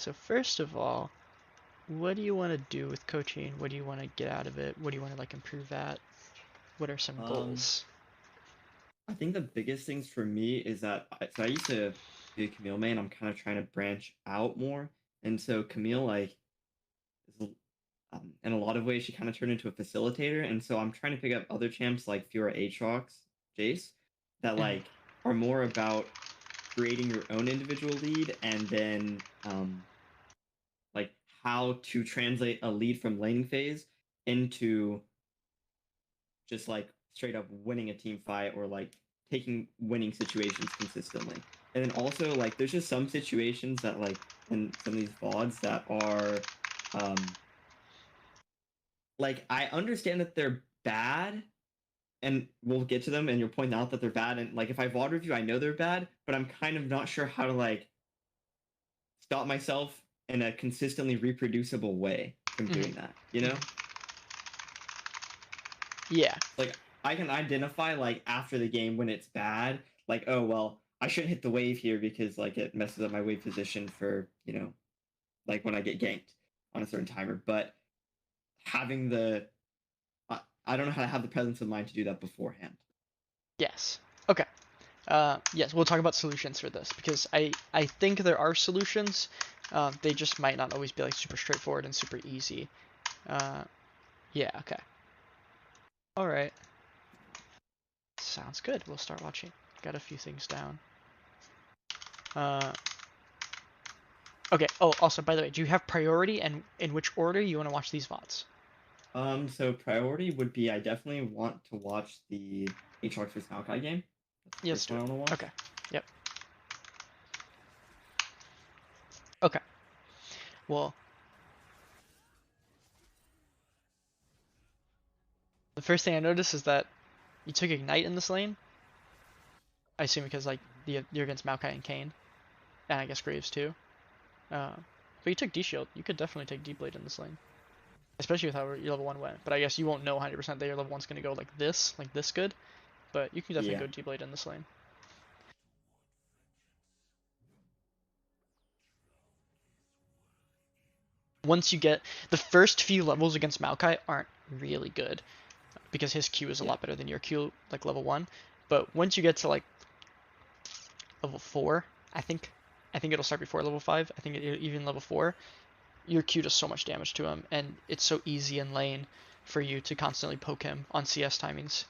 So first of all, what do you want to do with coaching? What do you want to get out of it? What do you want to like improve at? What are some goals? I think the biggest things for me is that I used to be a Camille main. I'm kind of trying to branch out more, and so Camille is, in a lot of ways she kind of turned into a facilitator, and so I'm trying to pick up other champs like Fiora, Aatrox, Jace, that Mhm. like are more about creating your own individual lead and then like how to translate a lead from laning phase into just like straight up winning a team fight or like taking winning situations consistently. And then also like there's just some situations that like in some of these VODs that are um like I understand that they're bad and we'll get to them and you're pointing out that they're bad and like if I VOD review I know they're bad, but I'm kind of not sure how to like stop myself in a consistently reproducible way from Mhm. doing that, you know? Mhm. Yeah. Like I can identify like after the game when it's bad, like oh well, I shouldn't hit the wave here because like it messes up my wave position for like when I get ganked on a certain timer. But having the I don't know how to have the presence of mind to do that beforehand. Yes. Okay. Yes, we'll talk about solutions for this because I think there are solutions. They just might not always be like super straightforward and super easy. Uh, yeah. Okay. All right. Sounds good. We'll start watching. Got a few things down. Uh, okay. Oh, also, by the way, do you have priority and in which order you want to watch these VODs? So priority would be I definitely want to watch the Aatrox vs Maokai game. That's the Yeah, let's first do one I it. want to watch. Okay. Yep. Okay. Well, the first thing I noticed is that you took Ignite in this lane. I assume because like you're against Maokai and Kayn, and I guess Graves too. Uh, but you took D-Shield. You could definitely take D-Blade in this lane. Especially with how your level 1 went. But I guess you won't know 100% that your level 1's going to go like this good. But you can definitely Yeah. go D-Blade in this lane. Once you get the first few levels against Maokai aren't really good because his Q is a Yeah. lot better than your Q, like level 1. But once you get to like level 4, I think I think it'll start before level 5. I think even level 4, your Q does so much damage to him, and it's so easy in lane for you to constantly poke him on CS timings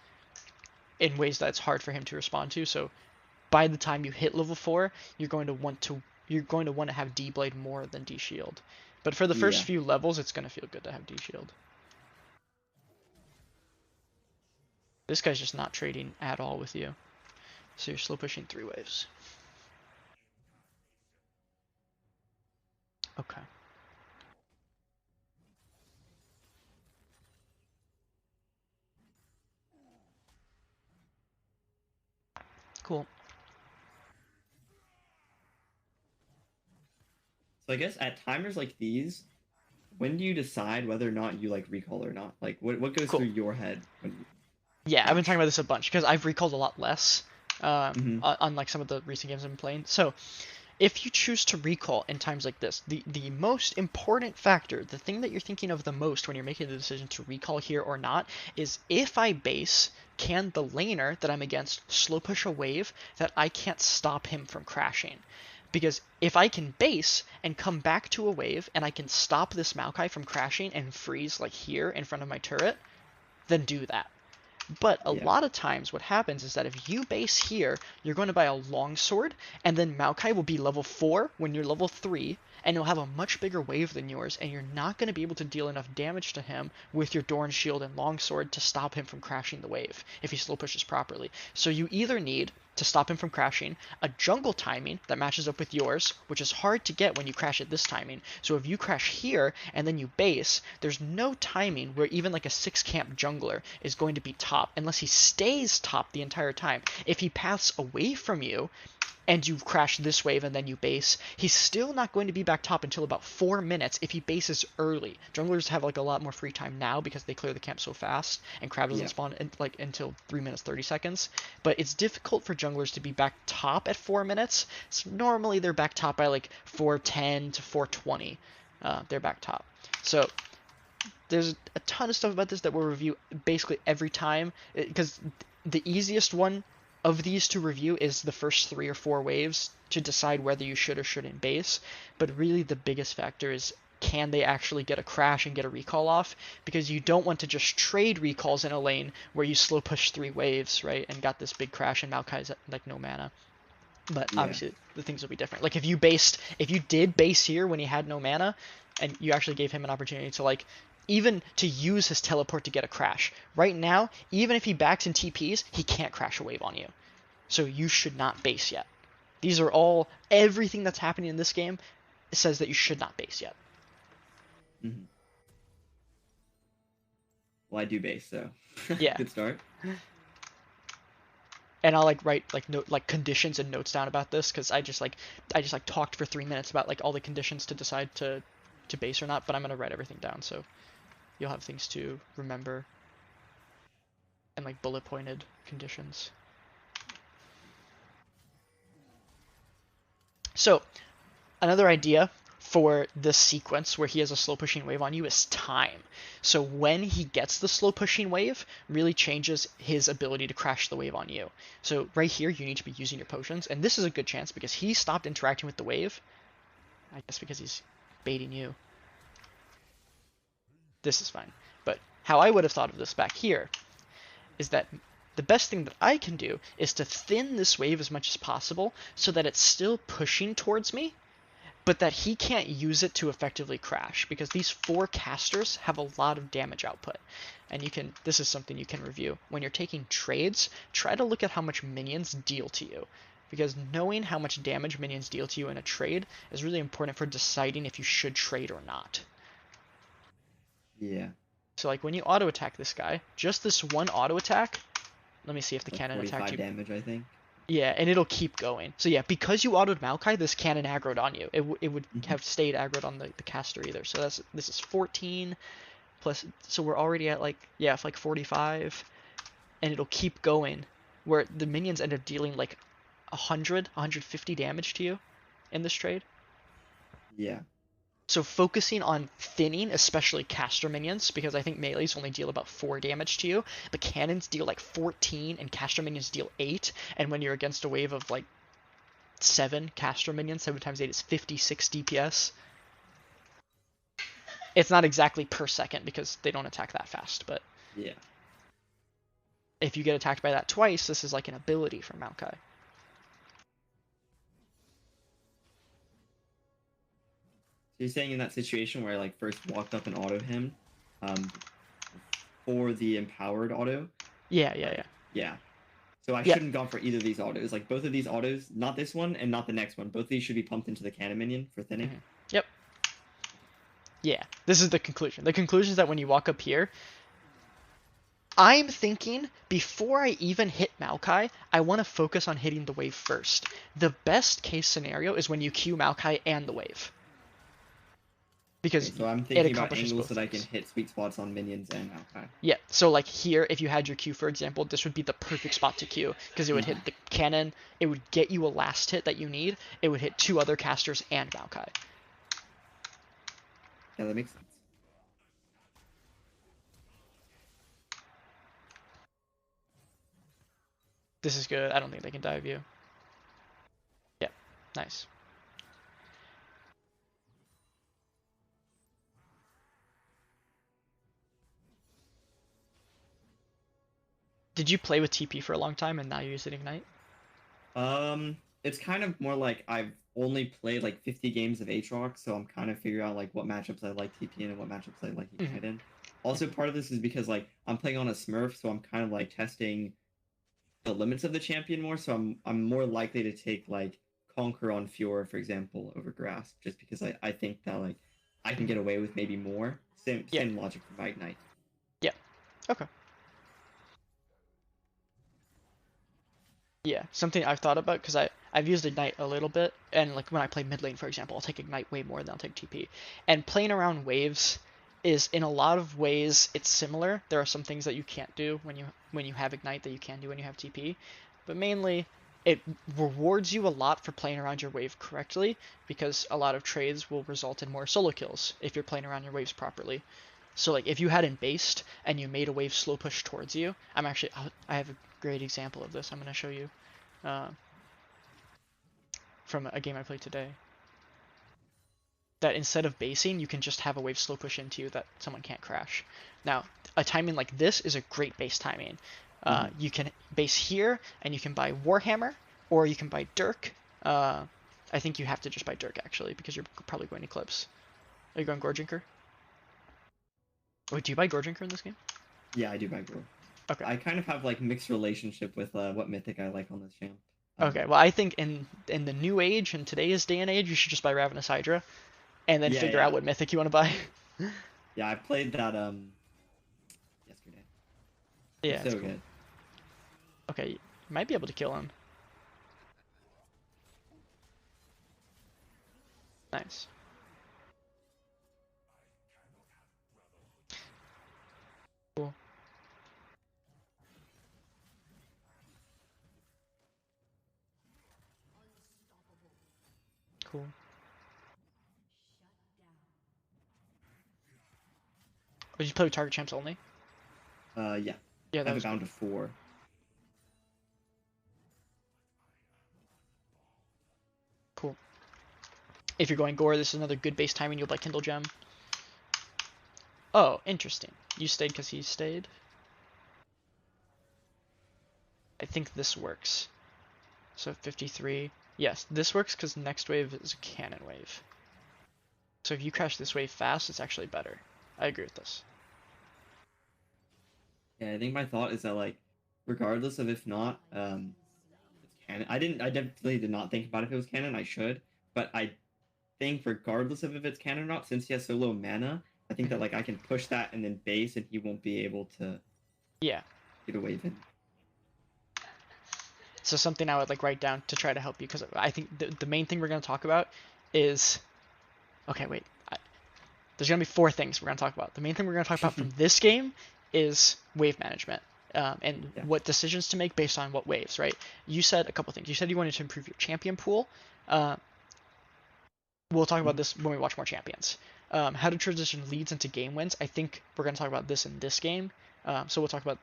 in ways that it's hard for him to respond to. So by the time you hit level 4, you're going to want to have D Blade more than D Shield. But for the first Yeah. few levels, it's going to feel good to have D Shield. This guy's just not trading at all with you. So you're slow pushing 3 waves. Okay. Cool. So I guess at timers like these, when do you decide whether or not you like recall or not? Like what goes through Cool. your head when you Yeah, I've been talking crash? about this a bunch because I've recalled a lot less Mm-hmm. on like some of the recent games I've been playing. So if you choose to recall in times like this, the most important factor, the thing that you're thinking of the most when you're making the decision to recall here or not, is if I base, can the laner that I'm against slow push a wave that I can't stop him from crashing? Because if I can base and come back to a wave and I can stop this Maokai from crashing and freeze like here in front of my turret, then do that. But a Yeah. lot of times what happens is that if you base here, you're going to buy a longsword, and then Maokai will be level 4 when you're level 3, and he'll have a much bigger wave than yours, and you're not going to be able to deal enough damage to him with your Dorn Shield and longsword to stop him from crashing the wave if he slow pushes properly. So you either need to stop him from crashing, a jungle timing that matches up with yours, which is hard to get when you crash at this timing. So if you crash here and then you base, there's no timing where even like a 6 camp jungler is going to be top unless he stays top the entire time. If he paths away from you, and you crash this wave and then you base, he's still not going to be back top until about 4 minutes if he bases early. Junglers have like a lot more free time now because they clear the camp so fast, and crab doesn't Yeah. spawn like until 3 minutes 30 seconds. But it's difficult for junglers to be back top at 4 minutes. So normally they're back top by like 4:10 to 4:20. They're back top. So there's a ton of stuff about this that we'll review basically every time, because the easiest one of these to review is the first 3 or 4 waves to decide whether you should or shouldn't base. But really the biggest factor is, can they actually get a crash and get a recall off? Because you don't want to just trade recalls in a lane where you slow push 3 waves, right, and got this big crash and Maokai's at like no mana. But Yeah. obviously the things will be different. Like if you did base here when he had no mana, and you actually gave him an opportunity to like even to use his teleport to get a crash. Right now, even if he backs in TPs, he can't crash a wave on you. So you should not base yet. These are all, everything that's happening in this game says that you should not base yet. Mm-hmm. Well, I do base, so Yeah. good start. And I'll like write like note like conditions and notes down about this, because I just like talked for 3 minutes about like all the conditions to decide to base or not, but I'm gonna write everything down so you'll have things to remember and like bullet pointed conditions. So another idea for this sequence where he has a slow pushing wave on you is time. So when he gets the slow pushing wave, really changes his ability to crash the wave on you. So right here, you need to be using your potions, and this is a good chance because he stopped interacting with the wave. I guess because he's baiting you. This is fine. But how I would have thought of this back here is that the best thing that I can do is to thin this wave as much as possible so that it's still pushing towards me, but that he can't use it to effectively crash, because these 4 casters have a lot of damage output. And this is something you can review. When you're taking trades, try to look at how much minions deal to you, because knowing how much damage minions deal to you in a trade is really important for deciding if you should trade or not. Yeah. So like when you auto attack this guy, just this one auto attack, let me see if the Like cannon attacked 45 you. damage, I think. Yeah, and it'll keep going. So yeah, because you autoed Maokai, this cannon aggroed on you. It would have stayed aggroed on the caster either. So this is 14 plus, so we're already at like, yeah, like 45, and it'll keep going, where the minions end up dealing like 150 damage to you in this trade. Yeah. So focusing on thinning, especially caster minions, because I think melees only deal about 4 damage to you, but cannons deal like 14 and caster minions deal 8, and when you're against a wave of like 7 caster minions, 7 times 8 is 56 DPS. It's not exactly per second because they don't attack that fast, but Yeah. if you get attacked by that twice, this is like an ability from Maokai. So you're saying in that situation where I like first walked up and auto him, for the empowered auto. Yeah. Yeah. So I Yeah. shouldn't gone for either of these autos. Like both of these autos, not this one and not the next one. Both of these should be pumped into the cannon minion for thinning. Mm-hmm. Yep. Yeah. This is the conclusion. The conclusion is that when you walk up here, I'm thinking before I even hit Maokai, I want to focus on hitting the wave first. The best case scenario is when you Q Maokai and the wave, because Okay, so I'm it thinking about accomplishes angles both that I things. can hit sweet spots on minions and Maokai. Yeah, so like here, if you had your Q, for example, this would be the perfect spot to Q, because it would hit the cannon, it would get you a last hit that you need, it would hit 2 other casters and Maokai. Yeah, that makes sense. This is good. I don't think they can dive you. Yeah, nice. Did you play with TP for a long time and now you use it Ignite? It's kind of more like I've only played like 50 games of Aatrox, so I'm kind of figuring out like what matchups I like TP in and what matchups I like Ignite in. Also, part of this is because like I'm playing on a Smurf, so I'm kind of like testing the limits of the champion more. So I'm more likely to take like Conquer on Fiora, for example, over Grasp, just because I think that like I can get away with maybe more. Same Yeah. same logic for my Ignite. Yeah. Okay. Yeah, something I've thought about because I've used Ignite a little bit, and like when I play mid lane, for example, I'll take Ignite way more than I'll take TP. And playing around waves is in a lot of ways it's similar. There are some things that you can't do when you have Ignite that you can do when you have TP, but mainly it rewards you a lot for playing around your wave correctly because a lot of trades will result in more solo kills if you're playing around your waves properly. So like if you hadn't based and you made a wave slow push towards you, I have a great example of this. I'm gonna show you uh, from a game I played today. That instead of basing, you can just have a wave slow push into you that someone can't crash. Now, a timing like this is a great base timing. Hmm. You can base here, and you can buy Warhammer, or you can buy Dirk. I think you have to just buy Dirk actually, because you're probably going Eclipse. Are you going Gorginker? Wait, do you buy Gorginker in this game? Yeah, I do buy Gore. Okay. I kind of have like mixed relationship with what mythic I like on this champ. Okay. Well, I think in the new age, in today's day and age, you should just buy Ravenous Hydra, and then Yeah, figure out yeah, what mythic you want to buy. yeah. I played that yesterday. It Yeah, was it's so cool. good. Okay, you might be able to kill him. Nice. Cool. Cool. Oh, did you play with target champs only? Yeah, Yeah, I that have it was down good. to 4. Cool. If you're going gore, this is another good base timing. You'll buy Kindle Gem. Oh, interesting. You stayed because he stayed? I think this works. So 53. Yes, this works because next wave is a cannon wave. So if you crash this wave fast, it's actually better. I agree with this. Yeah, I think my thought is that like, regardless of if not, it's canon. I definitely did not think about if it was canon. I should, but I think regardless of if it's canon or not, since he has so low mana, I think that Mhm. like I can push that and then base, and he won't be able to Yeah. get a wave in. So something I would like write down to try to help you because I think the main thing we're going to talk about is okay. Wait, there's going to be 4 things we're going to talk about. The main thing we're going to talk about from this game is wave management and Yeah. what decisions to make based on what waves, right? You said a couple things. You said you wanted to improve your champion pool. Uh, we'll talk about Mhm. this when we watch more champions. How to transition leads into game wins. I think we're going to talk about this in this game. So we'll talk about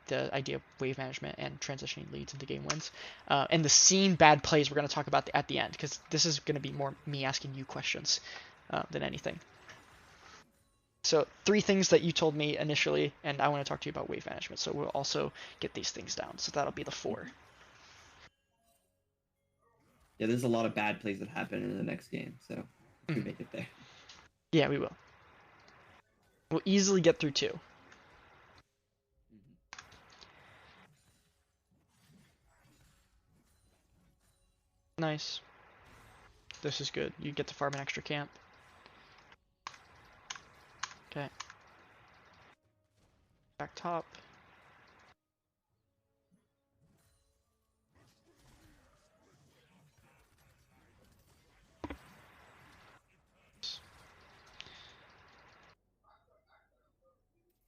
the idea of wave management and transitioning leads into game wins. And the scene bad plays we're going to talk about at the end because this is going to be more me asking you questions than anything. So 3 things that you told me initially, and I want to talk to you about wave management. So we'll also get these things down. So that'll be the 4. Mhm. Yeah, there's a lot of bad plays that happen in the next game, so we Mhm. make it there. Yeah, we will. We'll easily get through 2. Mhm. Nice. This is good. You get to farm an extra camp. Okay. Back top.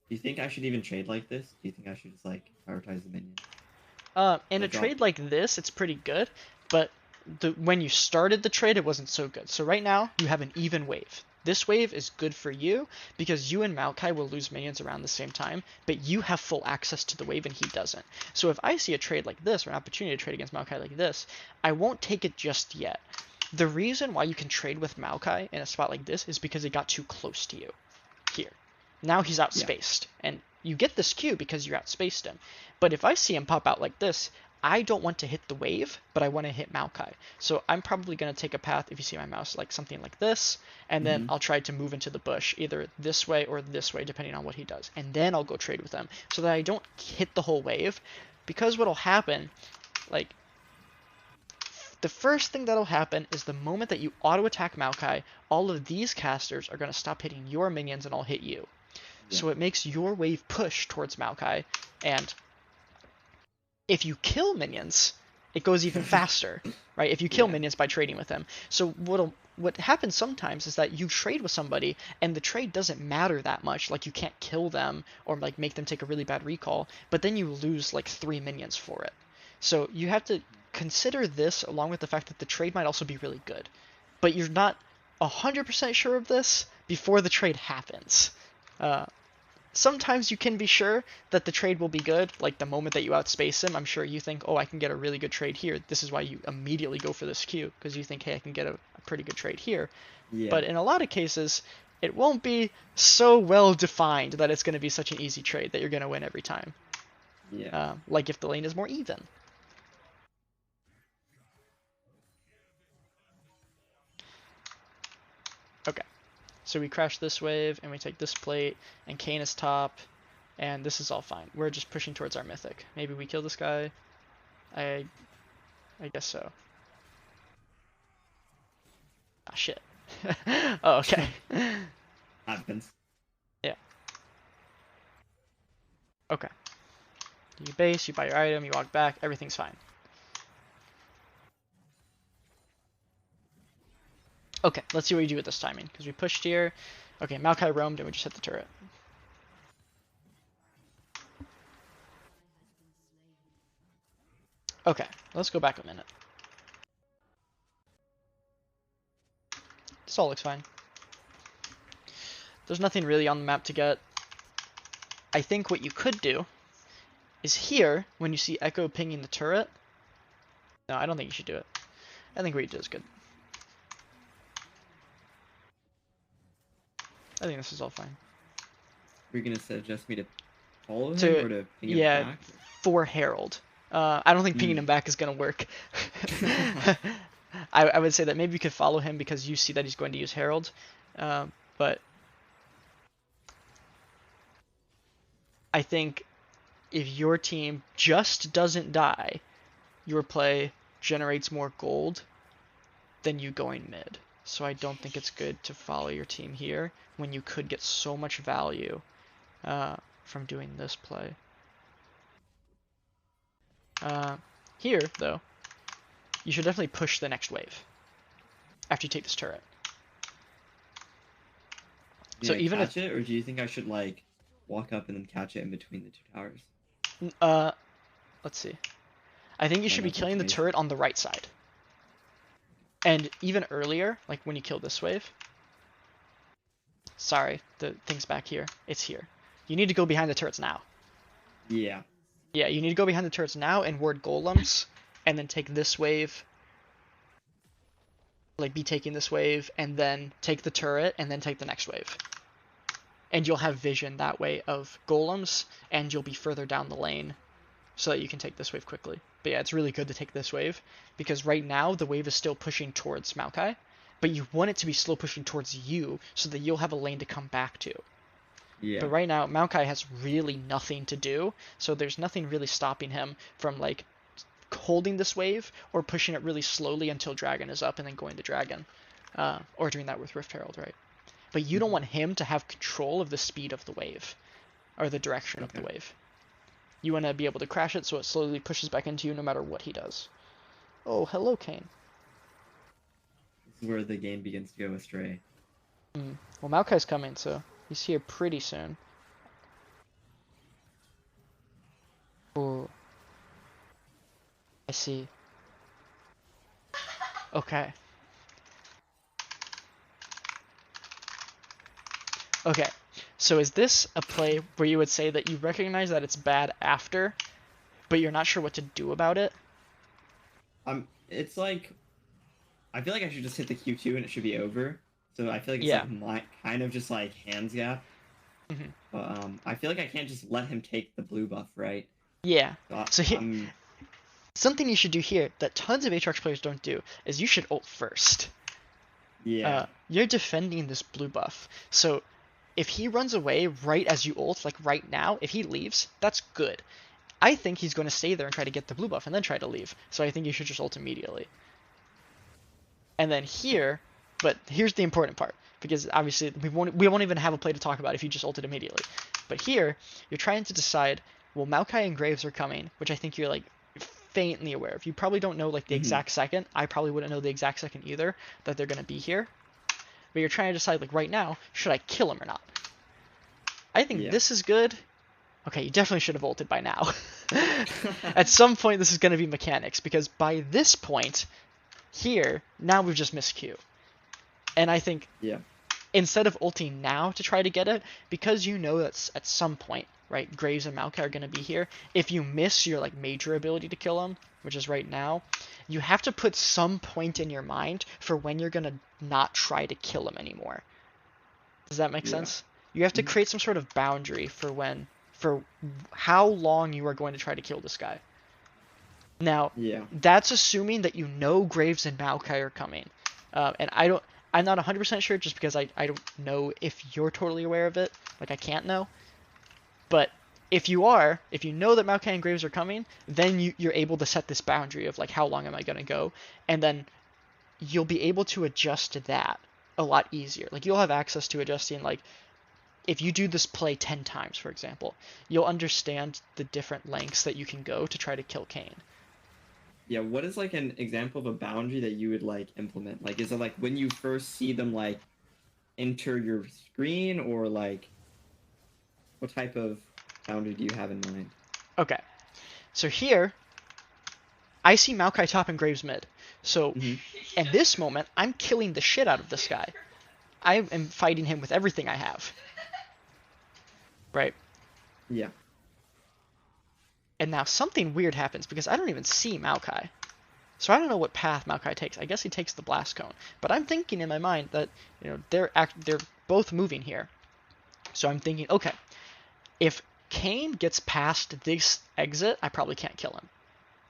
Do you think I should even trade like this? Do you think I should just like prioritize the minions? In I a drop. trade like this, it's pretty good, but when you started the trade, it wasn't so good. So right now, you have an even wave. This wave is good for you because you and Maokai will lose minions around the same time, but you have full access to the wave and he doesn't. So if I see a trade like this or an opportunity to trade against Maokai like this, I won't take it just yet. The reason why you can trade with Maokai in a spot like this is because it got too close to you here. Now he's Yeah. outspaced, and you get this Q because you're outspaced him. But if I see him pop out like this, I don't want to hit the wave, but I want to hit Maokai. So I'm probably going to take a path, if you see my mouse, like something like this, and then Hmm. I'll try to move into the bush, either this way or this way, depending on what he does. And then I'll go trade with him, so that I don't hit the whole wave. Because what'll happen, like, the first thing that'll happen is the moment that you auto attack Maokai, all of these casters are going to stop hitting your minions and I'll hit you. Yeah. So it makes your wave push towards Maokai, and if you kill minions, it goes even faster, right? If you kill Yeah. minions by trading with him. So what happens sometimes is that you trade with somebody and the trade doesn't matter that much, like you can't kill them or like make them take a really bad recall, but then you lose like 3 minions for it. So you have to consider this along with the fact that the trade might also be really good. But you're not 100% sure of this before the trade happens. Uh, Sometimes you can be sure that the trade will be good, like the moment that you outspace him. I'm sure you think, oh, I can get a really good trade here. This is why you immediately go for this Q, because you think, hey, I can get a pretty good trade here. Yeah. But in a lot of cases, it won't be so well defined that it's going to be such an easy trade that you're going to win every time. Yeah. Like if the lane is more even. Okay, so we crash this wave, and we take this plate, and Kayn is top, and this is all fine. We're just pushing towards our mythic. Maybe we kill this guy. I guess so. Ah, shit. Oh, okay. Happens. Yeah. Okay. You base, you buy your item, you walk back, everything's fine. Okay, let's see what you do with this timing, because we pushed here. Okay, Maokai roamed, and we just hit the turret. Okay, let's go back a minute. This all looks fine. There's nothing really on the map to get. I think what you could do is here, when you see Echo pinging the turret. No, I don't think you should do it. I think what you did is good. I think this is all fine. You're gonna suggest me to follow him To, or to ping him yeah, back? for Herald. I don't think pinging him back is going to work. I would say that maybe you could follow him because you see that he's going to use Herald. But I think if your team just doesn't die, your play generates more gold than you going mid. So I don't think it's good to follow your team here when you could get so much value from doing this play. Here, though, you should definitely push the next wave after you take this turret. Do So I even catch it, or do you think I should like walk up and then catch it in between the two towers? let's see. I think you should be Enough killing the information. turret on the right side. And even earlier, like when you kill this wave. Sorry, the thing's back here. It's here. You need to go behind the turrets now. Yeah. Yeah, you need to go behind the turrets now and ward golems, and then take this wave. Like, be taking this wave, and then take the turret, and then take the next wave. And you'll have vision that way of golems, and you'll be further down the lane, so that you can take this wave quickly. But yeah, it's really good to take this wave, because right now the wave is still pushing towards Maokai, but you want it to be slow pushing towards you, so that you'll have a lane to come back to. Yeah. But right now, Maokai has really nothing to do, so there's nothing really stopping him from, like, holding this wave or pushing it really slowly until Dragon is up and then going to Dragon. Or doing that with Rift Herald, right? But you don't want him to have control of the speed of the wave, or the direction of the wave. You want to be able to crash it so it slowly pushes back into you no matter what he does. Oh, hello, Kayn. This is where the game begins to go astray. Well, Maokai's coming, so he's here pretty soon. Ooh. I see. Okay. Okay. So is this a play where you would say that you recognize that it's bad after, but you're not sure what to do about it? It's like I feel like I should just hit the Q2 and it should be over. So I feel like it's Yeah. like my kind of just like hands gap. Mhm. But I feel like I can't just let him take the blue buff, right? Yeah. So I'm something you should do here that tons of Aatrox players don't do is you should ult first. yeah. You're defending this blue buff. So if he runs away right as you ult, like right now, if he leaves, that's good. I think he's going to stay there and try to get the blue buff and then try to leave. So I think you should just ult immediately. And then here, but here's the important part, because obviously we won't even have a play to talk about if you just ulted immediately. But here, you're trying to decide, well, Maokai and Graves are coming, which I think you're like faintly aware of. You probably don't know like the exact second. I probably wouldn't know the exact second either that they're going to be here. But you're trying to decide like right now, should I kill him or not? I think this is good. Okay, you definitely should have ulted by now. At some point, this is going to be mechanics, because by this point, here, now we've just missed Q. And I think instead of ulting now to try to get it, because you know that at some point, right, Graves and Maokai are going to be here, if you miss your like major ability to kill them, which is right now, you have to put some point in your mind for when you're going to not try to kill him anymore. Does that make sense? You have to create some sort of boundary for how long you are going to try to kill this guy. Now, that's assuming that you know Graves and Maokai are coming. And I'm not 100% sure just because I don't know if you're totally aware of it. Like, I can't know. But if you know that Maokai and Graves are coming, then you're able to set this boundary of, like, how long am I going to go? And then you'll be able to adjust to that a lot easier. Like, you'll have access to adjusting, like, if you do this play 10 times, for example, you'll understand the different lengths that you can go to try to kill Kayn. Yeah, what is like an example of a boundary that you would like implement? Like, is it like when you first see them like enter your screen, or like what type of boundary do you have in mind? Okay, so here I see Maokai top and Graves mid. So in this moment, I'm killing the shit out of this guy. I am fighting him with everything I have. Right? Yeah. And now something weird happens because I don't even see Maokai. So I don't know what path Maokai takes. I guess he takes the blast cone. But I'm thinking in my mind that, you know, they're both moving here. So I'm thinking, okay, if Kayn gets past this exit, I probably can't kill him.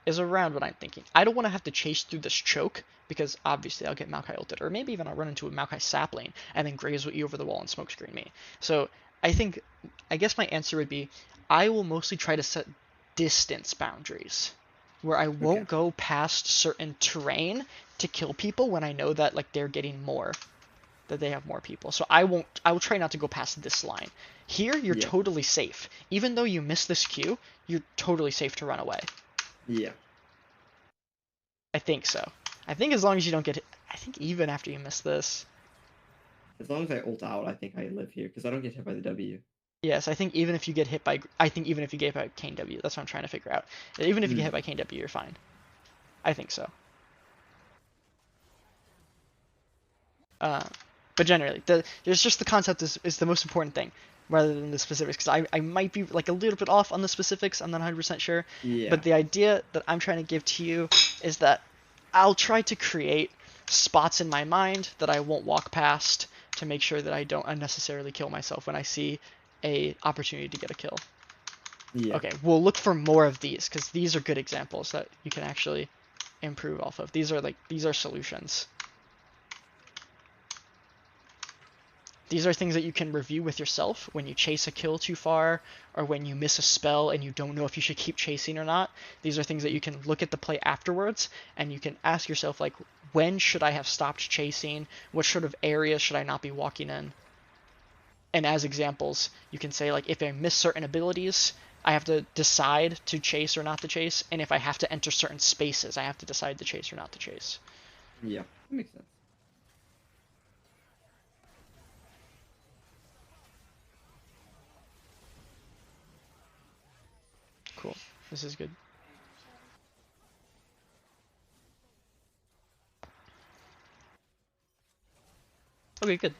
Is around what I'm thinking. I don't want to have to chase through this choke because obviously I'll get Maokai ulted, or maybe even I'll run into a Maokai sapling and then Graves will E over the wall and smokescreen me. So I guess my answer would be I will mostly try to set distance boundaries where I won't go past certain terrain to kill people when I know that like they're getting more, that they have more people. So I will try not to go past this line. Here you're totally safe. Even though you miss this Q, you're totally safe to run away. Yeah. I think so. I think as long as you don't get hit, I think even after you miss this. As long as I ult out, I think I live here because I don't get hit by the W. Yes, I think even if you get hit by Kayn W, that's what I'm trying to figure out. Even if you get hit by Kayn W, you're fine. I think so. But generally, there's just the concept is the most important thing, rather than the specifics. Because I might be like a little bit off on the specifics. I'm not 100% sure. Yeah. But the idea that I'm trying to give to you is that I'll try to create spots in my mind that I won't walk past to make sure that I don't unnecessarily kill myself when I see a opportunity to get a kill. Yeah. Okay, we'll look for more of these because these are good examples that you can actually improve off of. These are solutions. These are things that you can review with yourself when you chase a kill too far or when you miss a spell and you don't know if you should keep chasing or not. These are things that you can look at the play afterwards and you can ask yourself, like, when should I have stopped chasing? What sort of areas should I not be walking in? And as examples, you can say, like, if I miss certain abilities, I have to decide to chase or not to chase. And if I have to enter certain spaces, I have to decide to chase or not to chase. Yeah, that makes sense. Cool. This is good. Okay, good.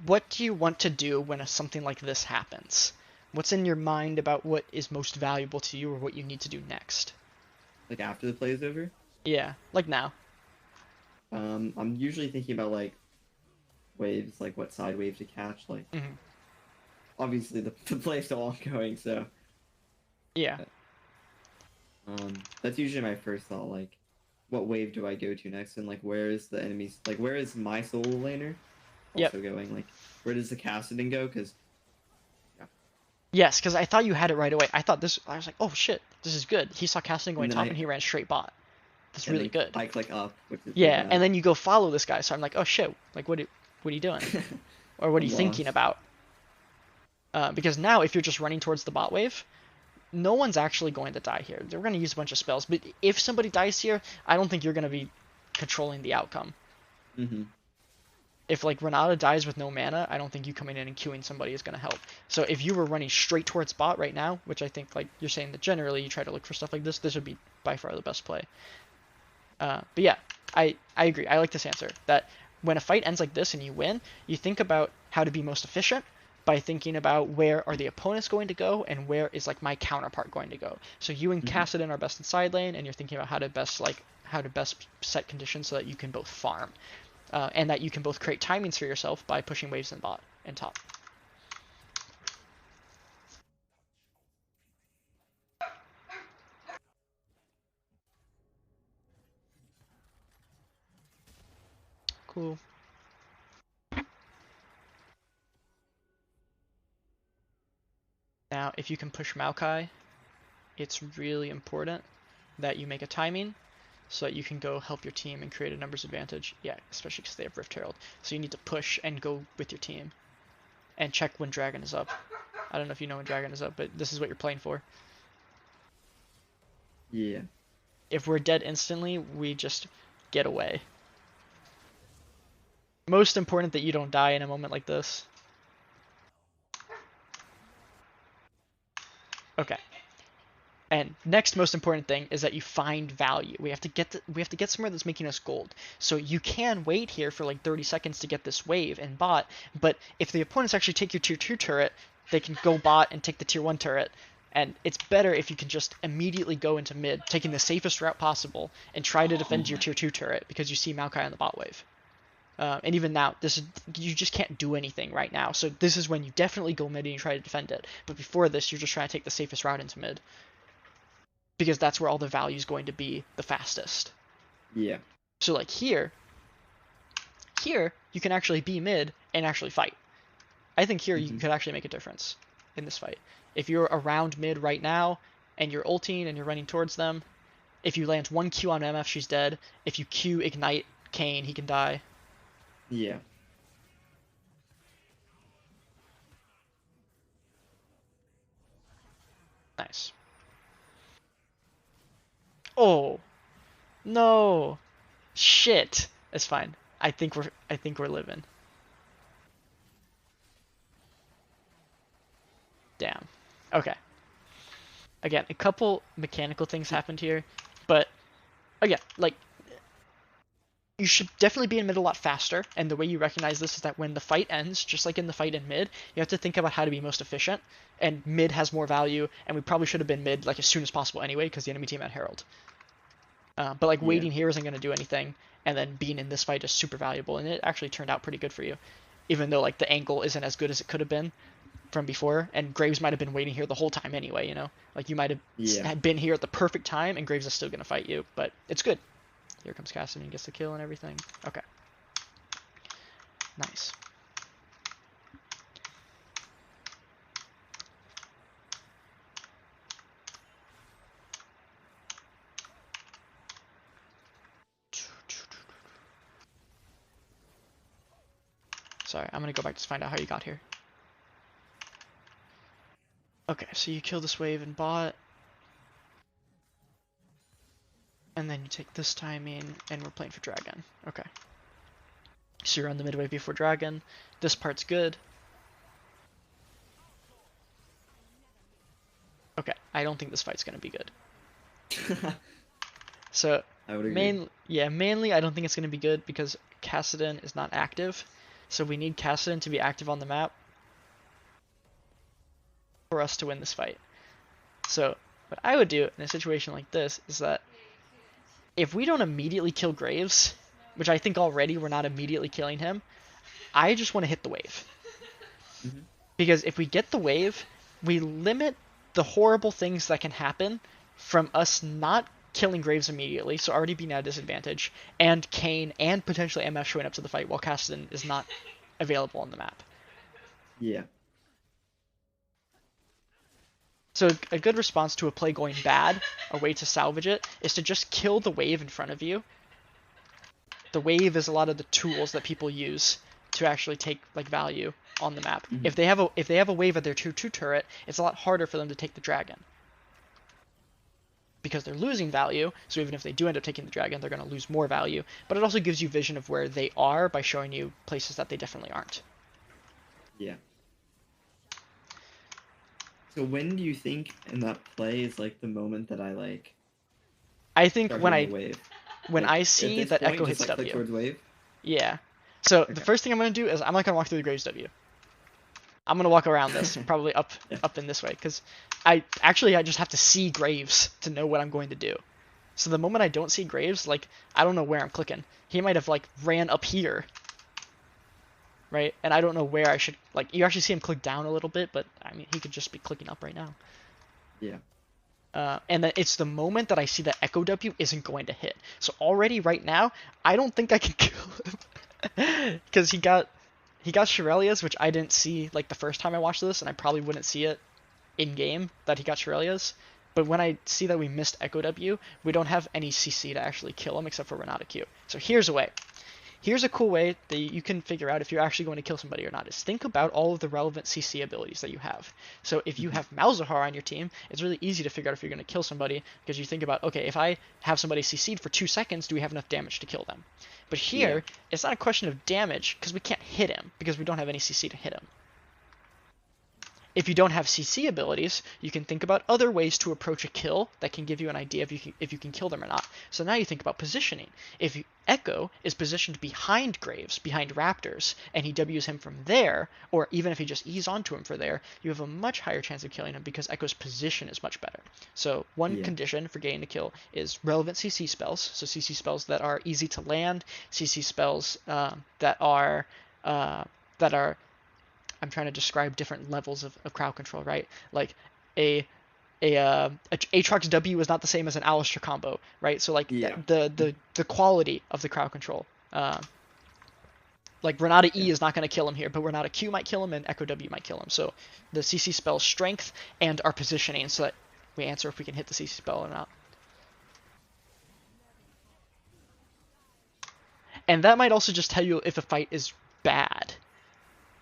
What do you want to do when something like this happens? What's in your mind about what is most valuable to you or what you need to do next? Like after the play is over? Yeah, like now. I'm usually thinking about like waves, like what side wave to catch. Like, obviously the play is still ongoing, so yeah. That's usually my first thought. Like, what wave do I go to next, and like where is the enemy's, like where is my solo laner also going? Like, where does the Cassidon go? Because yes, because I thought you had it right away. I was like, oh shit, this is good. He saw Casting going top and he ran straight bot. That's really good. I click up, which is and then you go follow this guy. So I'm like, oh shit, like what are you doing? Or what are you thinking about? Because now if you're just running towards the bot wave, no one's actually going to die here. They're going to use a bunch of spells, but if somebody dies here, I don't think you're going to be controlling the outcome. Mm-hmm. If like Renata dies with no mana, I don't think you coming in and queuing somebody is going to help. So if you were running straight towards bot right now, which I think like you're saying that generally you try to look for stuff like this would be by far the best play. But yeah, I agree. I like this answer. That when a fight ends like this and you win, you think about how to be most efficient by thinking about where are the opponents going to go and where is like my counterpart going to go. So you and Kassadin are best in side lane, and you're thinking about how to best set conditions so that you can both farm. And that you can both create timings for yourself by pushing waves in bot and top. Cool. Now, if you can push Maokai, it's really important that you make a timing so that you can go help your team and create a numbers advantage. Yeah, especially because they have Rift Herald. So you need to push and go with your team. And check when Dragon is up. I don't know if you know when Dragon is up, but this is what you're playing for. Yeah. If we're dead instantly, we just get away. Most important that you don't die in a moment like this. Okay. And next most important thing is that you find value. We have to get somewhere that's making us gold. So you can wait here for like 30 seconds to get this wave and bot, but if the opponents actually take your tier 2 turret, they can go bot and take the tier 1 turret. And it's better if you can just immediately go into mid, taking the safest route possible, and try to defend your tier 2 turret because you see Maokai on the bot wave. And even now, you just can't do anything right now. So this is when you definitely go mid and you try to defend it. But before this, you're just trying to take the safest route into mid. Because that's where all the value is going to be the fastest. Yeah. So like here you can actually be mid and actually fight. I think here you could actually make a difference in this fight. If you're around mid right now and you're ulting and you're running towards them, if you land one Q on MF, she's dead. If you Q ignite Kayn, he can die. Yeah. Nice. Oh, no. Shit. It's fine. I think we're living. Damn. Okay. Again, a couple mechanical things happened here, but again, like you should definitely be in mid a lot faster, and the way you recognize this is that when the fight ends, just like in the fight in mid, you have to think about how to be most efficient, and mid has more value, and we probably should have been mid like as soon as possible anyway, because the enemy team had Herald. But like waiting here isn't going to do anything, and then being in this fight is super valuable, and it actually turned out pretty good for you, even though like the angle isn't as good as it could have been from before, and Graves might have been waiting here the whole time anyway, you know? Like you might have had been here at the perfect time, and Graves is still going to fight you, but it's good. Here comes Kassadin and gets the kill and everything. Okay. Nice. Sorry, I'm gonna go back to find out how you got here. Okay, so you kill this wave and bot. And then you take this timing, and we're playing for Dragon. Okay. So you're on the mid wave before Dragon. This part's good. Okay, I don't think this fight's gonna be good. So, I would agree. mainly I don't think it's gonna be good because Kassadin is not active. So we need Kassadin to be active on the map for us to win this fight. So what I would do in a situation like this is that if we don't immediately kill Graves, which I think already we're not immediately killing him, I just want to hit the wave. Because if we get the wave, we limit the horrible things that can happen from us not killing Graves immediately, so already being at a disadvantage, and Kayn and potentially MF showing up to the fight while Kassadin is not available on the map. Yeah. So a good response to a play going bad, a way to salvage it, is to just kill the wave in front of you. The wave is a lot of the tools that people use to actually take like value on the map. If they have a wave of their tier 2 turret, it's a lot harder for them to take the dragon. because they're losing value. So even if they do end up taking the dragon, they're going to lose more value. But it also gives you vision of where they are by showing you places that they definitely aren't. Yeah. So when do you think in that play is like the moment that I like I think start hitting the wave? when Like I at see this that point, Echo just hits like click W. towards wave. Yeah. So the Okay. first thing I'm going to do is I'm not going to walk through the Graves W. I'm going to walk around this, probably Yeah. up in this way, because I just have to see Graves to know what I'm going to do. So the moment I don't see Graves, like, I don't know where I'm clicking. He might have, like, ran up here, right? And I don't know where I should, like, you actually see him click down a little bit, but, I mean, he could just be clicking up right now. Yeah. And then it's the moment that I see that Echo W isn't going to hit. So already right now, I don't think I can kill him. Because he got Shirelia's, which I didn't see, like, the first time I watched this, and I probably wouldn't see it in-game that he got Shirelia's. But when I see that we missed Echo W, we don't have any CC to actually kill him except for Renata Q. So here's a way. Here's a cool way that you can figure out if you're actually going to kill somebody or not, is think about all of the relevant CC abilities that you have. So if you have Malzahar on your team, it's really easy to figure out if you're going to kill somebody, because you think about, okay, if I have somebody CC'd for 2 seconds, do we have enough damage to kill them? But here, it's not a question of damage, because we can't hit him, because we don't have any CC to hit him. If you don't have CC abilities, you can think about other ways to approach a kill that can give you an idea if you can kill them or not. So now you think about positioning. If Echo is positioned behind Graves, behind Raptors, and he W's him from there, or even if he just E's onto him for there, you have a much higher chance of killing him because Echo's position is much better. So one condition for getting a kill is relevant CC spells, so CC spells that are easy to land, CC spells that are I'm trying to describe different levels of crowd control, right? Like a Aatrox W is not the same as an Alistair combo, right? So like the quality of the crowd control. Like Renata E is not going to kill him here, but Renata Q might kill him and Echo W might kill him. So the CC spell strength and our positioning, so that we answer if we can hit the CC spell or not. And that might also just tell you if a fight is bad.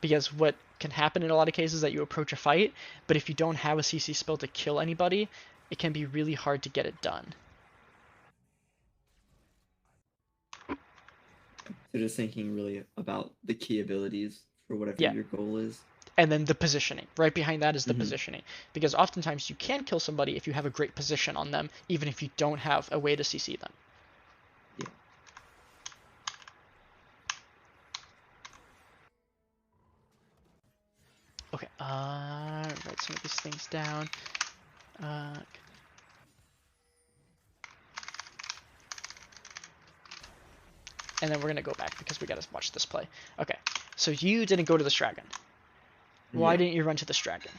Because what can happen in a lot of cases is that you approach a fight, but if you don't have a CC spell to kill anybody, it can be really hard to get it done. So just thinking really about the key abilities for whatever Yeah. your goal is. And then the positioning. Right behind that is the positioning. Because oftentimes you can kill somebody if you have a great position on them, even if you don't have a way to CC them. Yeah. Okay, write some of these things down. And then we're gonna go back because we gotta watch this play. Okay, so you didn't go to this dragon. Why didn't you run to this dragon?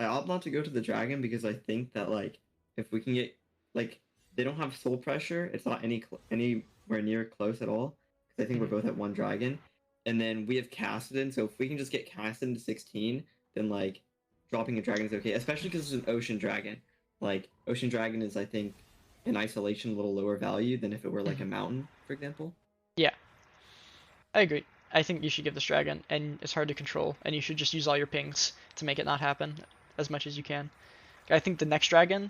I opt not to go to the dragon because I think that like if we can get like they don't have soul pressure, it's not anywhere near close at all. Because I think we're both at 1 dragon, and then we have Cassidon. So if we can just get Cassidon to 16, then like dropping a dragon is okay, especially because it's an ocean dragon. Like ocean dragon is I think in isolation a little lower value than if it were like a mountain, for example. Yeah, I agree. I think you should give this dragon, and it's hard to control, and you should just use all your pings to make it not happen as much as you can. I think the next dragon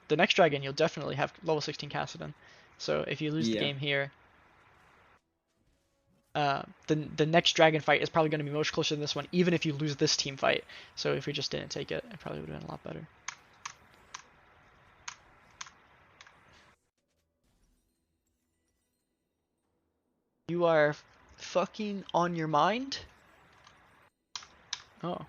you'll definitely have level 16 Cassidon. So if you lose the game here, the next dragon fight is probably going to be much closer than this one, even if you lose this team fight. So if we just didn't take it, it probably would have been a lot better. You are fucking on your mind? Oh.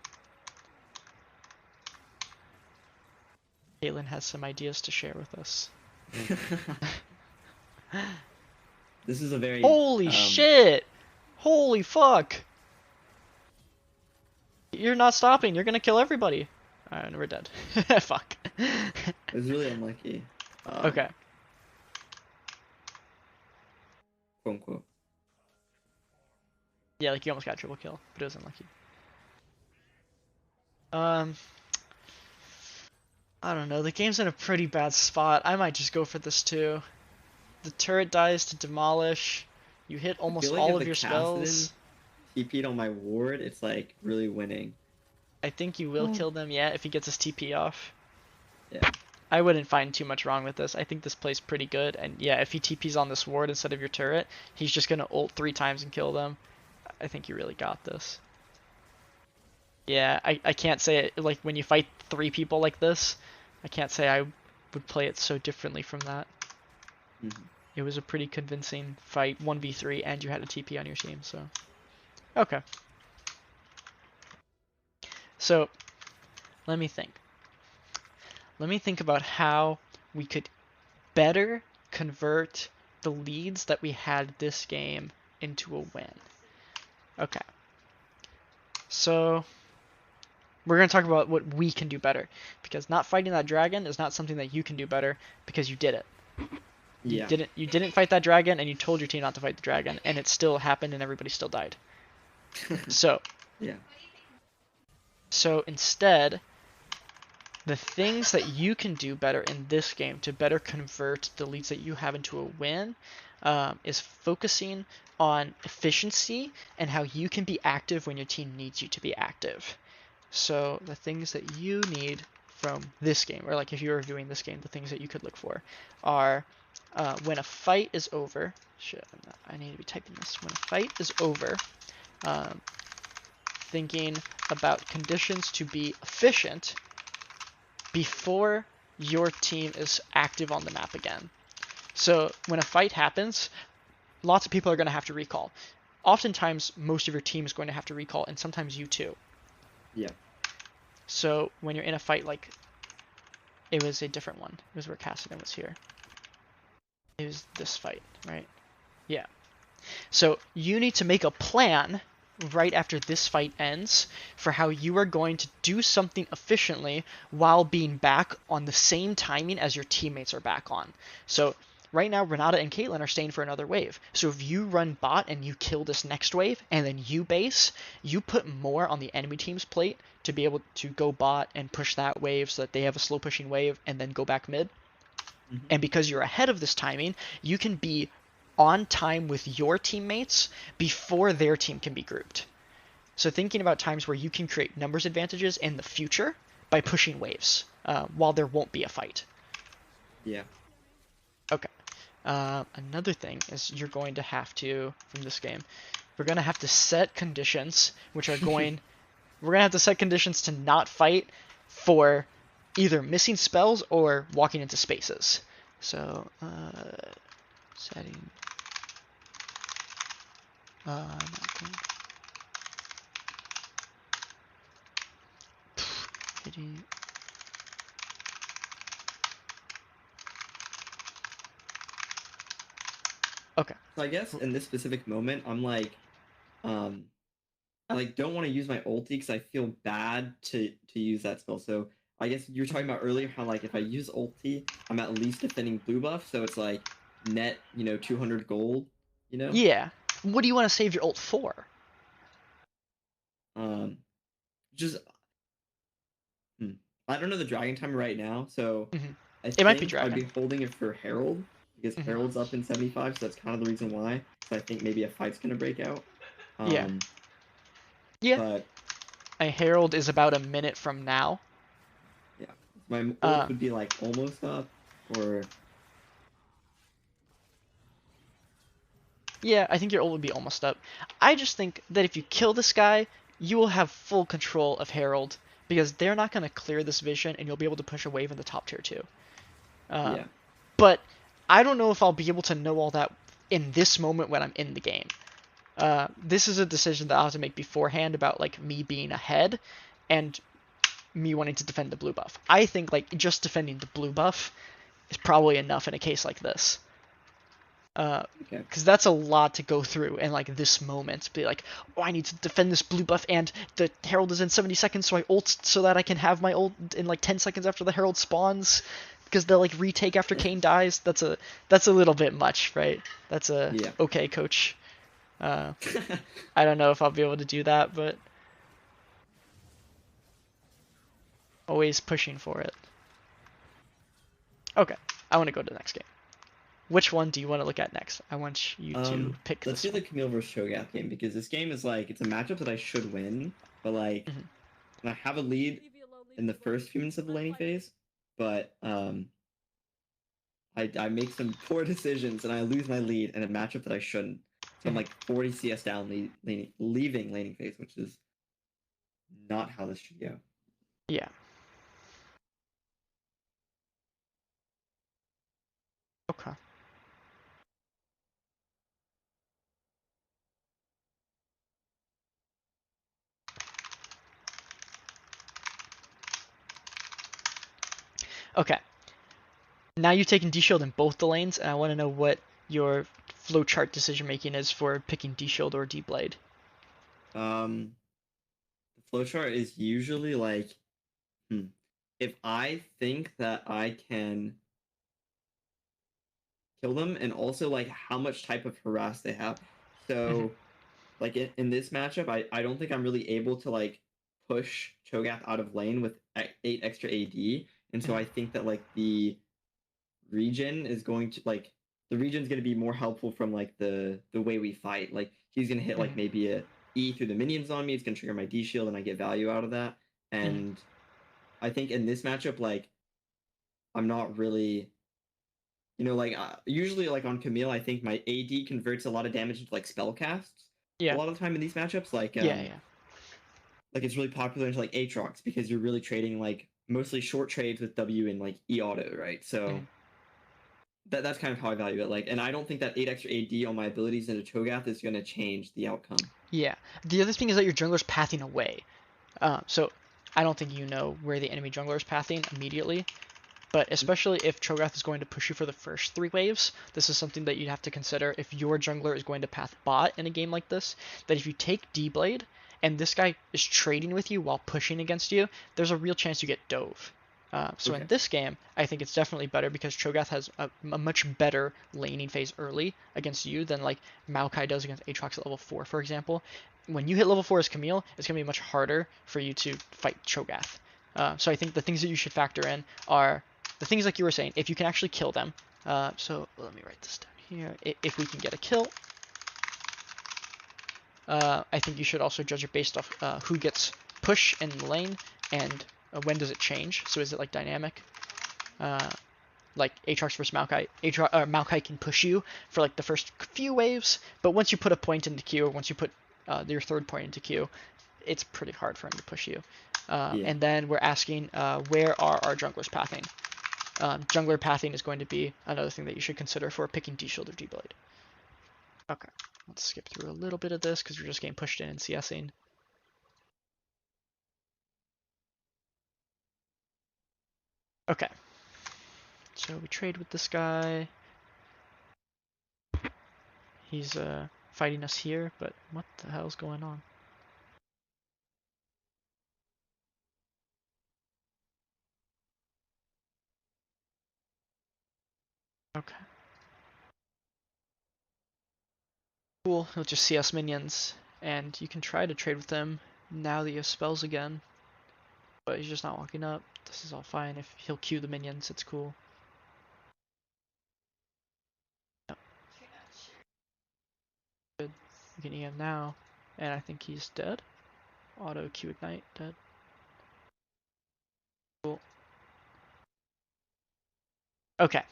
Caitlin has some ideas to share with us. This is a very Holy shit! Holy fuck! You're not stopping. You're gonna kill everybody. And we're dead. Fuck. It was really unlucky. Okay. Quote unquote. Yeah, like you almost got a triple kill, but it was unlucky. I don't know. The game's in a pretty bad spot. I might just go for this too. The turret dies to demolish. You hit almost all of your spells. TP'd on my ward, it's like really winning. I think you will kill them, yeah, if he gets his TP off. Yeah. I wouldn't find too much wrong with this. I think this plays pretty good. And yeah, if he TPs on this ward instead of your turret, he's just gonna ult 3 times and kill them. I think you really got this. Yeah, I can't say it like when you fight 3 people like this. I can't say I would play it so differently from that. Mm-hmm. It was a pretty convincing fight, 1v3, and you had a TP on your team. So okay. So let me think. Let me think about how we could better convert the leads that we had this game into a win. Okay. So we're going to talk about what we can do better, because not fighting that dragon is not something that you can do better because you did it. Yeah. You didn't fight that dragon, and you told your team not to fight the dragon, and it still happened and everybody still died. So Yeah. so instead, the things that you can do better in this game to better convert the leads that you have into a win is focusing on efficiency and how you can be active when your team needs you to be active. So the things that you need from this game, or like if you're reviewing this game, the things that you could look for are when a fight is over. Shit, I need to be typing this. When a fight is over, um, thinking about conditions to be efficient before your team is active on the map again. So when a fight happens, lots of people are going to have to recall. Oftentimes, most of your team is going to have to recall, and sometimes you too. Yeah. So when you're in a fight, like it was a different one. It was where Cassidy was here. It was this fight, right? Yeah. So you need to make a plan right after this fight ends for how you are going to do something efficiently while being back on the same timing as your teammates are back on. So right now, Renata and Caitlyn are staying for another wave. So if you run bot and you kill this next wave, and then you base, you put more on the enemy team's plate to be able to go bot and push that wave so that they have a slow pushing wave and then go back mid. Mm-hmm. And because you're ahead of this timing, you can be on time with your teammates before their team can be grouped. So thinking about times where you can create numbers advantages in the future by pushing waves while there won't be a fight. Yeah. Okay. Another thing is you're going to have to, from this game, we're going to have to set conditions, which are going, we're going to have to set conditions to not fight for either missing spells or walking into spaces. So, setting, hitting, okay. So I guess in this specific moment, I'm like, um, I like don't want to use my ulti because I feel bad to use that spell. So I guess you were talking about earlier how like if I use ulti, I'm at least defending blue buff, so it's like net, 200 gold, you know? Yeah. What do you want to save your ult for? Um, just hmm. I don't know the dragon timer right now, so Mm-hmm. I It might be think I'd be dragon. holding it for Herald because Mm-hmm. Herald's up in 75, so that's kind of the reason why. So I think maybe a fight's gonna break out. Yeah. Um, Yeah. but A herald is about a minute from now. yeah, my ult Uh, would be like almost up, or yeah, I think your ult would be almost up. I just think that if you kill this guy, you will have full control of Herald because they're not going to clear this vision and you'll be able to push a wave in the top tier too. yeah, But I don't know if I'll be able to know all that in this moment when I'm in the game. This is a decision that I'll have to make beforehand about like me being ahead and me wanting to defend the blue buff. I think like just defending the blue buff is probably enough in a case like this. okay, Because that's a lot to go through in like this moment. Be like, oh, I need to defend this blue buff, and the herald is in 70 seconds, so I ult so that I can have my ult in like 10 seconds after the herald spawns, because they'll like retake after Kayn dies. That's a little bit much, right? That's a yeah. okay, coach. Uh, I don't know if I'll be able to do that, but always pushing for it. Okay, I want to go to the next game. Which one do you want to look at next? I want you to pick Let's this do the one. Camille versus Cho'Gath game because this game is like it's a matchup that I should win, but like Mhm. and I have a lead in the first few minutes of the laning phase, but I make some poor decisions and I lose my lead in a matchup that I shouldn't. So I'm like 40 CS down, leaving laning phase, which is not how this should go. Yeah. Okay. Okay. Now you've taken D-Shield in both the lanes, and I want to know what your flowchart decision making is for picking D-Shield or D-Blade. The flowchart is usually like, if I think that I can kill them, and also like how much type of harass they have. Mhm. So like in this matchup, I don't think I'm really able to like push Cho'Gath out of lane with 8 extra AD, and so Mhm. I think that like the region is going to like the region's going to be more helpful from like the way we fight. Like he's going to hit like Mhm. maybe a E through the minions on me. It's going to trigger my D shield, and I get value out of that. Mhm. And I think in this matchup, like I'm not really, like usually like on Camille, I think my AD converts a lot of damage into like spell casts. A Yeah. lot of the time in these matchups, Yeah. Yeah. like it's really popular into like Aatrox because you're really trading like mostly short trades with W and like E auto, right? So Mhm. that's kind of how I value it. Like, and I don't think that 8 extra AD on my abilities into Cho'Gath is going to change the outcome. Yeah. The other thing is that your jungler's pathing away. So I don't think you know where the enemy jungler is pathing immediately, but especially if Cho'Gath is going to push you for the first 3 waves, this is something that you'd have to consider if your jungler is going to path bot in a game like this, that if you take D-Blade and this guy is trading with you while pushing against you, there's a real chance you get dove. So in Okay. this game, I think it's definitely better because Cho'Gath has a much better laning phase early against you than like Maokai does against Aatrox at level 4, for example. When you hit level 4 as Camille, it's going to be much harder for you to fight Cho'Gath. So I think the things that you should factor in are the things like you were saying, if you can actually kill them. So let me write this down here. If we can get a kill, I think you should also judge it based off who gets push in the lane and when does it change. So is it like dynamic? Like Aatrox versus Maokai. Maokai can push you for like the first few waves, but once you put a point into queue, or once you put your third point into queue, it's pretty hard for him to push you. Yeah. And then we're asking where are our junglers pathing? Jungler pathing is going to be another thing that you should consider for picking D-Shield or D-Blade. Okay, let's skip through a little bit of this because we're just getting pushed in and CSing. Okay, so we trade with this guy. He's fighting us here, but what the hell's going on? Okay, cool. He'll just CS minions, and you can try to trade with him now that you have spells again, but he's just not walking up. This is all fine. If he'll queue the minions, it's cool. Yep. Good. We can EM now, and I think he's dead. Auto Q ignite, dead. Cool. Okay,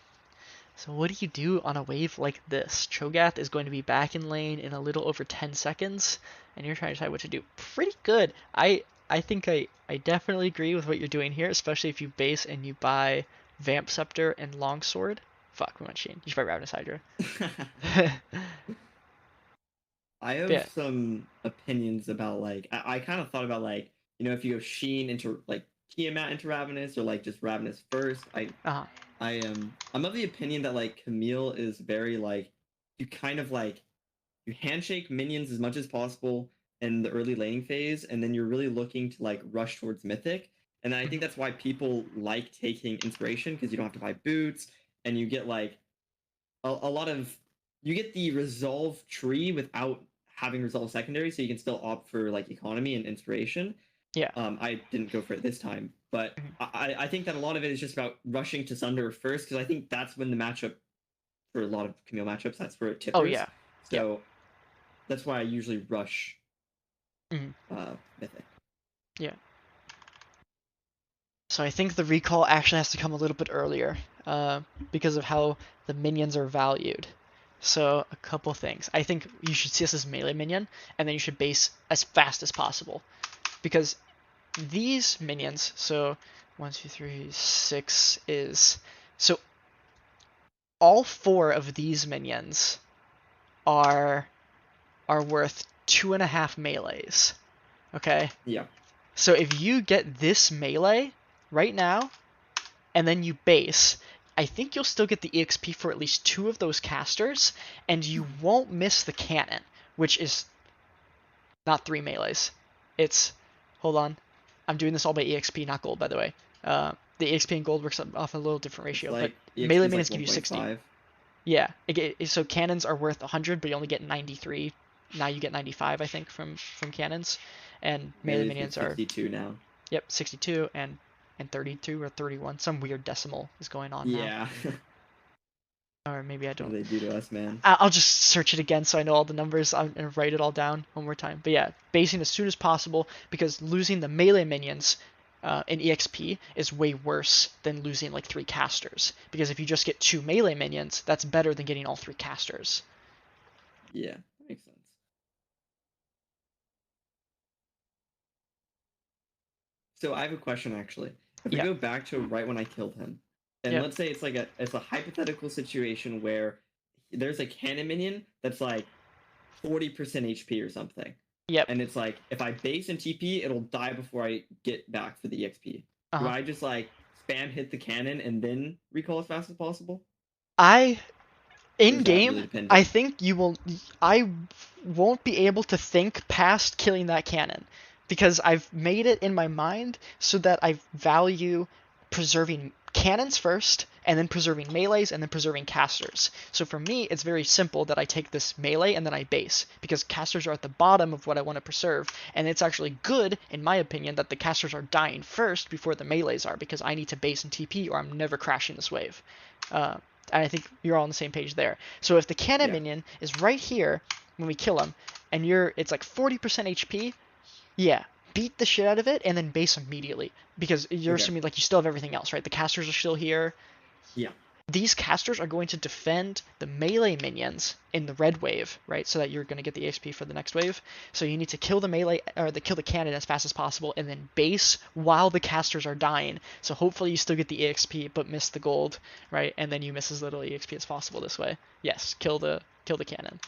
so what do you do on a wave like this? Cho'Gath is going to be back in lane in a little over 10 seconds, and you're trying to decide what to do. Pretty good. I think I definitely agree with what you're doing here, especially if you base and you buy Vamp Scepter and Longsword. Fuck, we went Sheen. You should buy Ravenous Hydra. I have Yeah. some opinions about like I kind of thought about like if you go Sheen into like Tiamat into Ravenous or like just Ravenous first. Uh-huh. I'm of the opinion that like Camille is very like you kind of like you handshake minions as much as possible in the early laning phase, and then you're really looking to like rush towards Mythic. And I think Mhm. that's why people like taking inspiration because you don't have to buy boots and you get like a lot of you get the resolve tree without having resolve secondary, so you can still opt for like economy and inspiration. Yeah. I didn't go for it this time, but Mhm. I think that a lot of it is just about rushing to Sunder first because I think that's when the matchup for a lot of Camille matchups that's where it Oh tippers. yeah. Yeah. So that's why I usually rush Mhm. Mythic. Yeah. So I think the recall actually has to come a little bit earlier, because of how the minions are valued. So a couple things. I think you should see this as melee minion, and then you should base as fast as possible. Because these minions, so 1, 2, 3, 6 is... So all 4 of these minions are worth 2.5 melees. Okay? Yeah. So if you get this melee right now, and then you base, I think you'll still get the EXP for at least 2 of those casters, and you won't miss the cannon, which is not 3 melees. It's, hold on, I'm doing this all by EXP, not gold, by the way. The EXP and gold works off a little different It's ratio, but like EXP melee is like minions give you 60. 1.5. Yeah, so cannons are worth 100, but you only get 93. Now you get 95, I think, from cannons, and melee Melees get minions are 62 now. 62 and 32 or 31. Some weird decimal is going on now. Yeah. Or maybe I What don't. do they do to us, man? I'll just search it again so I know all the numbers and write it all down one more time. But yeah, basing as soon as possible, because losing the melee minions in EXP is way worse than losing like 3 casters. Because if you just get 2 melee minions, that's better than getting all 3 casters. Yeah, makes sense. So I have a question actually. If we Yeah. go back to right when I killed him, and Yep. let's say it's a hypothetical situation where there's a cannon minion that's like 40% HP or something. Yep. And it's like if I base and TP, it'll die before I get back for the EXP. Do Uh-huh. I just like spam hit the cannon and then recall as fast as possible? Or In is that really game, I dependent? think I won't be able to think past killing that cannon, because I've made it in my mind so that I value preserving cannons first, and then preserving melees, and then preserving casters. So for me, it's very simple that I take this melee and then I base, because casters are at the bottom of what I want to preserve, and it's actually good, in my opinion, that the casters are dying first before the melees are, because I need to base and TP or I'm never crashing this wave. And I think you're all on the same page there. So if the cannon Yeah. minion is right here when we kill him, and it's like 40% HP, yeah, beat the shit out of it and then base immediately, because you're Okay. assuming like you still have everything else, right? The casters are still here. Yeah. These casters are going to defend the melee minions in the red wave, right? So that you're going to get the XP for the next wave. So you need to kill the melee or kill the cannon as fast as possible, and then base while the casters are dying. So hopefully you still get the EXP but miss the gold, right? And then you miss as little EXP as possible this way. Yes, kill the cannon.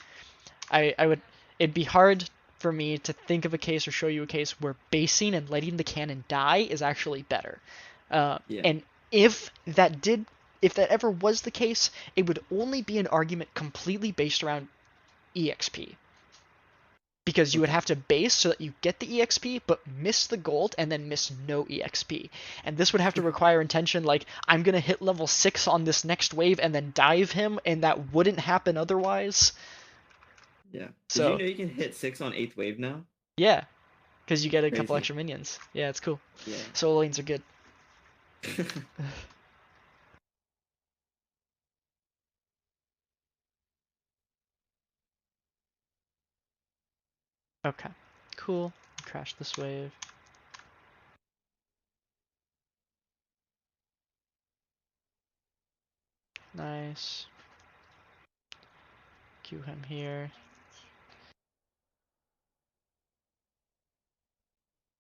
I would. It'd be hard for me to think of a case or show you a case where basing and letting the cannon die is actually better. Yeah. And if that did if that ever was the case, it would only be an argument completely based around EXP. Because you would Okay. have to base so that you get the EXP, but miss the gold and then miss no EXP. And this would have to require intention, like, I'm going to hit level 6 on this next wave and then dive him, and that wouldn't happen otherwise. Yeah. Did you So, know you can hit 6 on 8th wave now? yeah, because you get a couple Crazy. extra minions. Yeah, it's cool. Yeah. Solo lanes are good. Okay, cool. Crash this wave. Nice. Cue him here.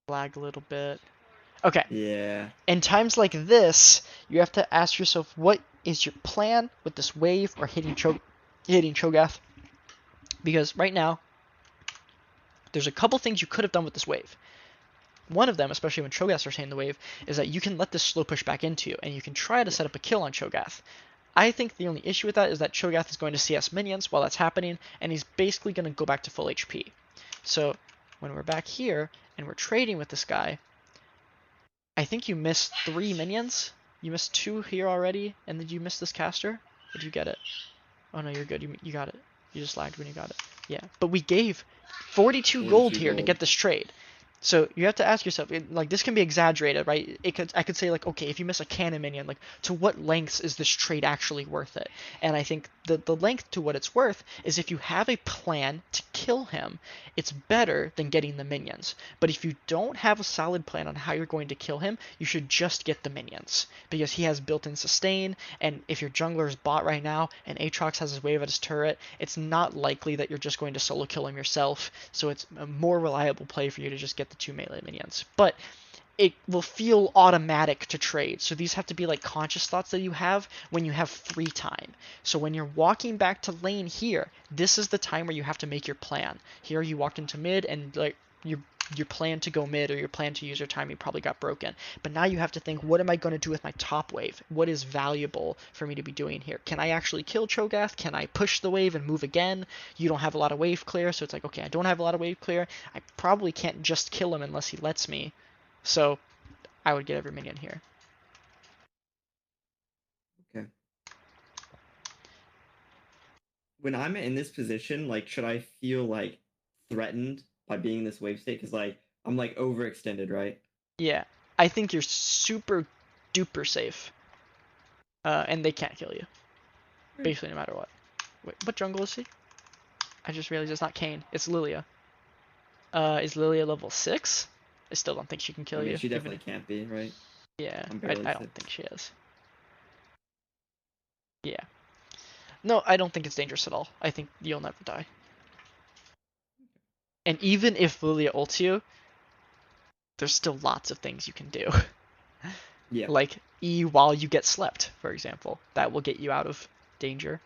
Lag a little bit. Okay. Yeah. In times like this, you have to ask yourself, what is your plan with this wave or hitting Cho'Gath? Because right now, there's a couple things you could have done with this wave. One of them, especially when Cho'Gaths are hitting the wave, is that you can let this slow push back into you, and you can try to Yeah. set up a kill on Cho'Gath. I think the only issue with that is that Cho'Gath is going to CS minions while that's happening, and he's basically going to go back to full HP. So when we're back here, and we're trading with this guy, I think you missed 3 minions. You missed 2 here already, and then you missed this caster? Or did you get it? Oh no, you're good. You got it. You just lagged when you got it. Yeah, but we gave 42 gold 42 here to gold. get this trade. So you have to ask yourself, like this can be exaggerated, right? I could say like, okay, if you miss a cannon minion, like to what lengths is this trade actually worth it? And I think the length to what it's worth is if you have a plan to kill him, it's better than getting the minions. But if you don't have a solid plan on how you're going to kill him, you should just get the minions because he has built-in sustain. And if your jungler is bot right now and Aatrox has his wave at his turret, it's not likely that you're just going to solo kill him yourself. So it's a more reliable play for you to just get the 2 melee minions. But it will feel automatic to trade. So these have to be like conscious thoughts that you have when you have free time. So when you're walking back to lane here, this is the time where you have to make your plan. Here you walked into mid and like your plan to go mid or your plan to use your time, you probably got broken. But now you have to think, what am I going to do with my top wave? What is valuable for me to be doing here? Can I actually kill Cho'Gath? Can I push the wave and move again? You don't have a lot of wave clear, so it's like, okay, I don't have a lot of wave clear. I probably can't just kill him unless he lets me. So I would get every minion here. Okay. When I'm in this position, like, should I feel like threatened by being in this wave state? Because like I'm like overextended, right? Yeah, I think you're super duper safe. And they can't kill you, basically no matter what. Wait, what jungle is he? I just realized it's not Kayn, it's Lilia. Is Lilia level 6? I still don't think she can kill I mean, you. she definitely can't be, right? Yeah, I'm I barely don't 6. think she is. Yeah. No, I don't think it's dangerous at all. I think you'll never die. And even if Lilia ults you, there's still lots of things you can do. Yeah. Like E while you get slept, for example. That will get you out of danger.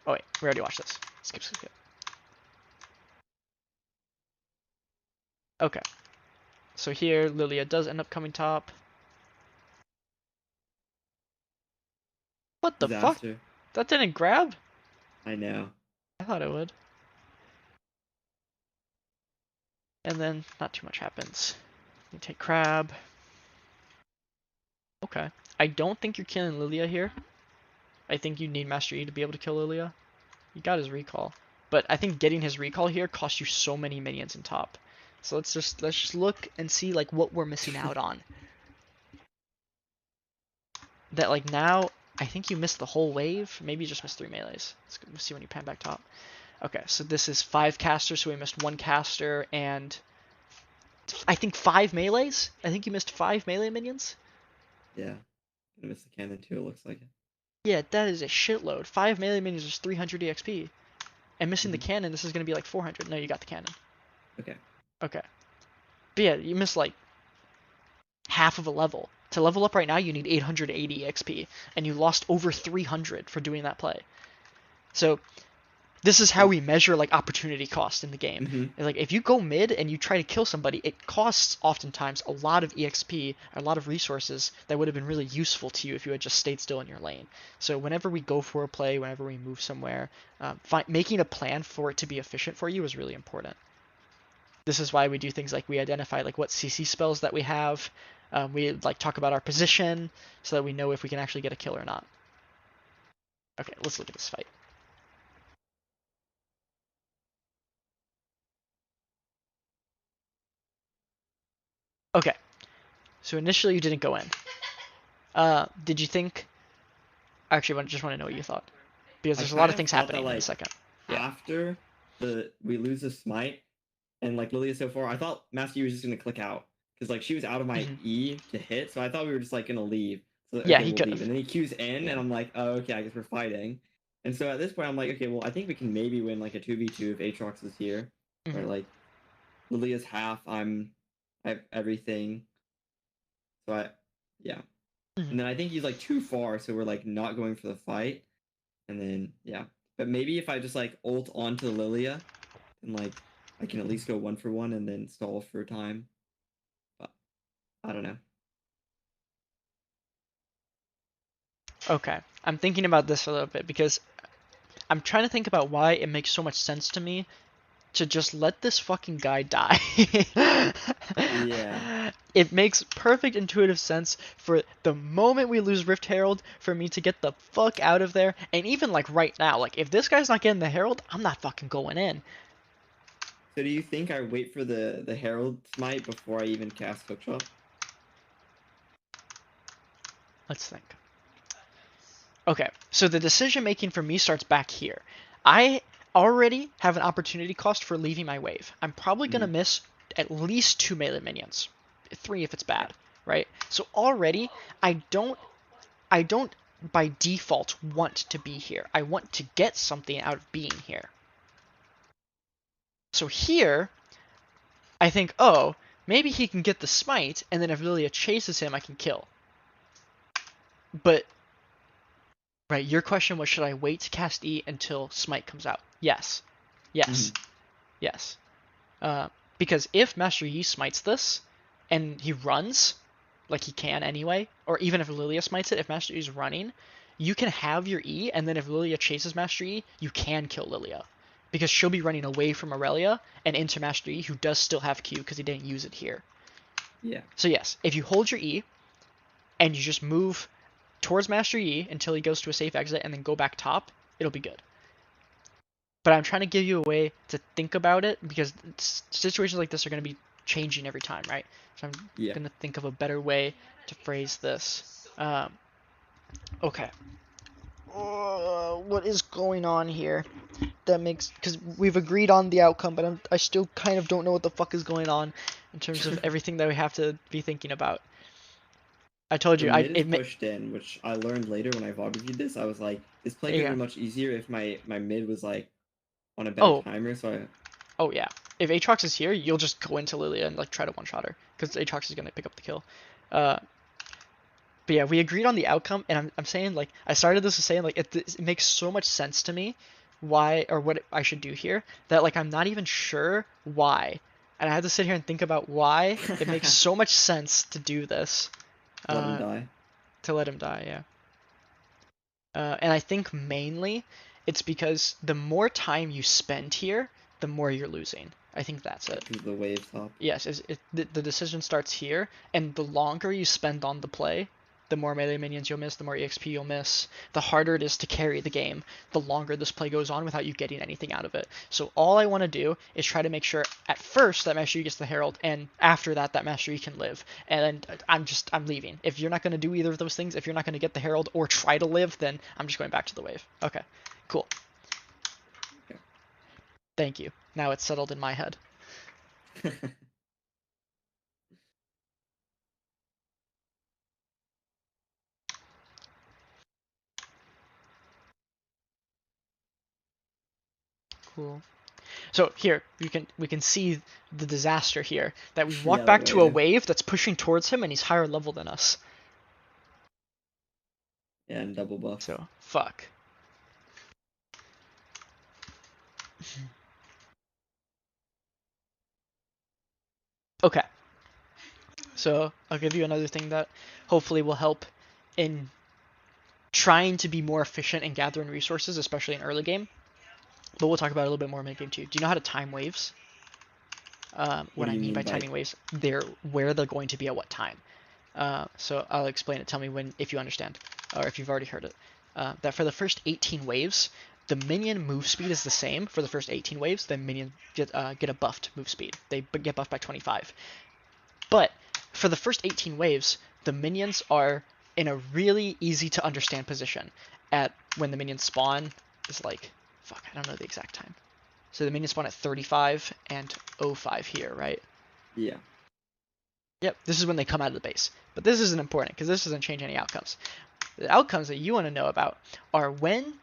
Oh wait, we already watched this. Skip, skip, skip. Okay. So here, Lilia does end up coming top. What the fuck? Disaster. That didn't grab? I know. I thought it would. And then not too much happens. You take crab. Okay. I don't think you're killing Lilia here. I think you need Master Yi to be able to kill Lilia. He got his recall. But I think getting his recall here costs you so many minions in top. So let's just look and see like what we're missing out on. That like now I think you missed the whole wave. Maybe you just missed 3 melees. Let's see when you pan back top. Okay, so this is 5 casters, so we missed 1 caster and I think 5 melees. I think you missed 5 melee minions. Yeah. Gonna miss the cannon too, it looks like it. Yeah, that is a shitload. 5 melee minions is 300 EXP. And missing the cannon, this is going to be like 400. No, you got the cannon. Okay. Okay. But yeah, you missed like half of a level. To level up right now, you need 880 XP. And you lost over 300 for doing that play. So this is how we measure like opportunity cost in the game. Mm-hmm. Like if you go mid and you try to kill somebody, it costs oftentimes a lot of EXP, a lot of resources that would have been really useful to you if you had just stayed still in your lane. So whenever we go for a play, whenever we move somewhere, making a plan for it to be efficient for you is really important. This is why we do things like we identify like what CC spells that we have. We like talk about our position so that we know if we can actually get a kill or not. Okay, let's look at this fight. Okay, so initially you didn't go in. Did you think? Actually, I just want to know what you thought because there's a lot of things happening in a second. Yeah. After we lose the smite and like Lilia so far, I thought Master Yi was just gonna click out because like she was out of my E to hit, so I thought we were just like gonna leave. So yeah, okay, he we'll could leave. have. And then he Q's in, and I'm like, oh okay, I guess we're fighting. And so at this point, I'm like, okay, well, I think we can maybe win like a 2v2 if Aatrox is here, or like Lilia's half. I have everything. So yeah. And then I think he's like too far, so we're like not going for the fight. And then yeah. But maybe if I just like ult onto Lilia, then like I can at least go 1-for-1 and then stall for time. But I don't know. Okay, I'm thinking about this a little bit because I'm trying to think about why it makes so much sense to me to just let this fucking guy die. Yeah. It makes perfect intuitive sense for the moment we lose Rift Herald for me to get the fuck out of there. And even like right now, like if this guy's not getting the Herald, I'm not fucking going in. So do you think I wait for the Herald Smite before I even cast Hookshot? Let's think. Okay, so the decision making for me starts back here. I already have an opportunity cost for leaving my wave. I'm probably gonna Mm-hmm. miss at least 2 melee minions, 3 if it's Okay. bad, right? So already I don't by default want to be here. I want to get something out of being here. So here, I think, oh, maybe he can get the smite, and then if Lilia chases him, I can kill. But, right, your question was, should I wait to cast E until smite comes out? Yes. Mm-hmm. Yes. Yes. Because if Master Yi smites this, and he runs, like he can anyway, or even if Lilia smites it, if Master Yi is running, you can have your E, and then if Lilia chases Master Yi, you can kill Lilia. Because she'll be running away from Aurelia and into Master Yi, who does still have Q because he didn't use it here. Yeah. So yes, if you hold your E, and you just move towards Master Yi until he goes to a safe exit and then go back top, it'll be good. But I'm trying to give you a way to think about it because situations like this are going to be changing every time, right? So I'm Yeah. going to think of a better way to phrase this. Okay. What is going on here? That makes, because we've agreed on the outcome, but I still kind of don't know what the fuck is going on in terms of everything that we have to be thinking about. I told So you, mid is pushed in, which I learned later when I VOD reviewed this. I was like, this play could have yeah. been much easier if my mid was like on a better Oh, timer. So I oh yeah. If Aatrox is here, you'll just go into Lilia and like try to one-shot her because Aatrox is gonna pick up the kill. Uh, but yeah, we agreed on the outcome, and I'm saying like I started this with saying like it makes so much sense to me why or what I should do here that like I'm not even sure why, and I had to sit here and think about why it makes so much sense to do this. let him Uh, die. to let him die, yeah. And I think mainly it's because the more time you spend here, the more you're losing. I think that's Yeah, it. because the wave top. Yes, the decision starts here, and the longer you spend on the play, the more melee minions you'll miss, the more EXP you'll miss, the harder it is to carry the game, the longer this play goes on without you getting anything out of it. So all I want to do is try to make sure at first that Master Yi gets the Herald, and after that, that Master Yi can live. And I'm leaving. If you're not going to do either of those things, if you're not going to get the Herald or try to live, then I'm just going back to the wave. Okay, cool. Okay. Thank you. Now it's settled in my head. Cool. So here we can see the disaster here that we walk Yeah, the back to a wave. wave that's pushing towards him and he's higher level than us. Yeah, and double buff. So fuck. Okay. So I'll give you another thing that hopefully will help in trying to be more efficient in gathering resources, especially in early game. But we'll talk about it a little bit more in mid game too. Do you know how to time waves? What What do I you mean mean by by timing waves, they're where they're going to be at what time. So I'll explain it. Tell me when if you understand or if you've already heard it. That for the first 18 waves, the minion move speed is the same for the first 18 waves. The minions get a buffed move speed. They get buffed by 25. But for the first 18 waves, the minions are in a really easy to understand position. At when the minions spawn is like fuck, I don't know the exact time. So the minions spawn at 35 and 05 here, right? yeah. Yep, this is when they come out of the base. But this isn't important because this doesn't change any outcomes. The outcomes that you want to know about are when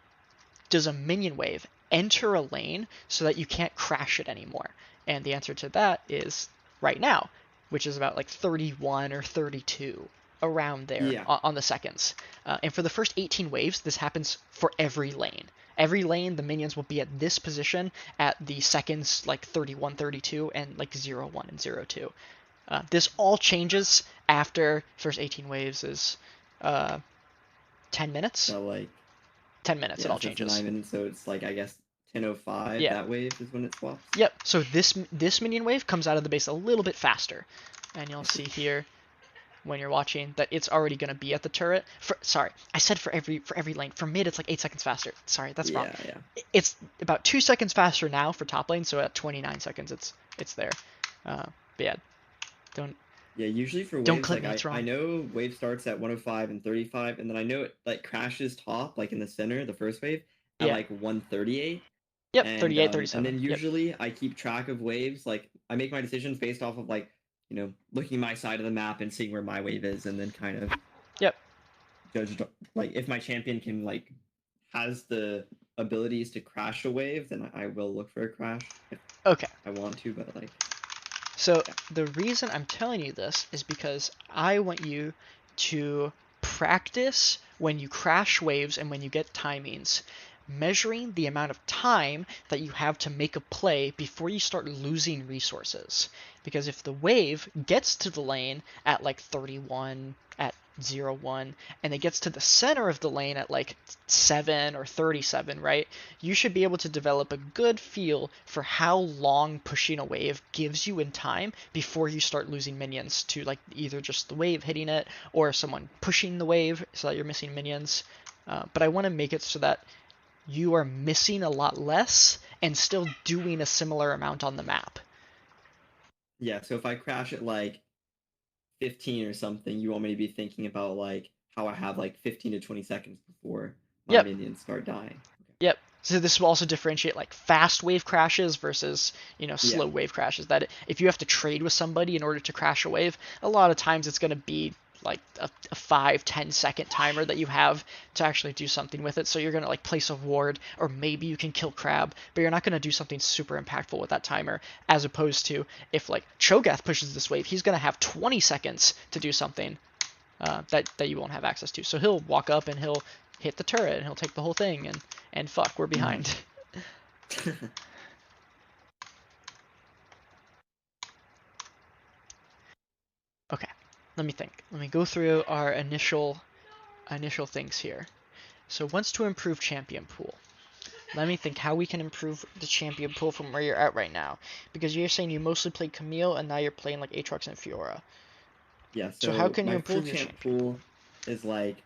does a minion wave enter a lane so that you can't crash it anymore? And the answer to that is right now, which is about like 31 or 32, around there Yeah. on the seconds. And for the first 18 waves, this happens for every lane. Every lane, the minions will be at this position at the seconds like 31, 32, and like 0, 1, and 0, 2. This all changes after first 18 waves is uh, 10 minutes. So like 10 minutes, it yeah, all so it's changes. 9 minutes, so it's like I guess 10:05, Yeah. that wave is when it swaps. Yep. So this minion wave comes out of the base a little bit faster, and you'll I see. see here. when you're watching that it's already going to be at the turret. Sorry, I said for every lane. For mid, it's like 8 seconds faster. Sorry, that's wrong. Yeah, yeah. It's about 2 seconds faster now for top lane, so at 29 seconds, it's there. But yeah, don't Yeah, usually for don't waves, clip like me. It's I wrong. know wave starts at 105 and 35, and then I know it like crashes top, like in the center, the first wave, at Yeah. like 138. Yep. And 38, and 37. then Yep. usually I keep track of waves. Like I make my decisions based off of like, looking my side of the map and seeing where my wave is, and then kind of Yep. judge like if my champion can like has the abilities to crash a wave, then I will look for a crash if Okay. I want to, but like So yeah. the reason I'm telling you this is because I want you to practice when you crash waves and when you get timings, measuring the amount of time that you have to make a play before you start losing resources. Because if the wave gets to the lane at like 31, at 0-1, and it gets to the center of the lane at like 7 or 37, right? You should be able to develop a good feel for how long pushing a wave gives you in time before you start losing minions to like either just the wave hitting it or someone pushing the wave so that you're missing minions. But I want to make it so that you are missing a lot less and still doing a similar amount on the map. Yeah, so if I crash at like 15 or something, you want me to be thinking about like how I have like 15 to 20 seconds before my Yep, minions start dying. Okay. yep. So this will also differentiate like fast wave crashes versus, Yeah. slow wave crashes. That if you have to trade with somebody in order to crash a wave, a lot of times it's going to be like a 5-10 second timer that you have to actually do something with it. So you're going to like place a ward, or maybe you can kill Crab, but you're not going to do something super impactful with that timer, as opposed to if like Cho'Gath pushes this wave, he's going to have 20 seconds to do something that you won't have access to. So he'll walk up and he'll hit the turret and he'll take the whole thing, and fuck, we're Hmm. behind. Okay, let me think. Let me go through our initial things here. So once to improve champion pool. Let me think how we can improve the champion pool from where you're at right now. Because you're saying you mostly played Camille and now you're playing like Aatrox and Fiora. Yeah, So how so can you my full improve your champ champion pool? pool is like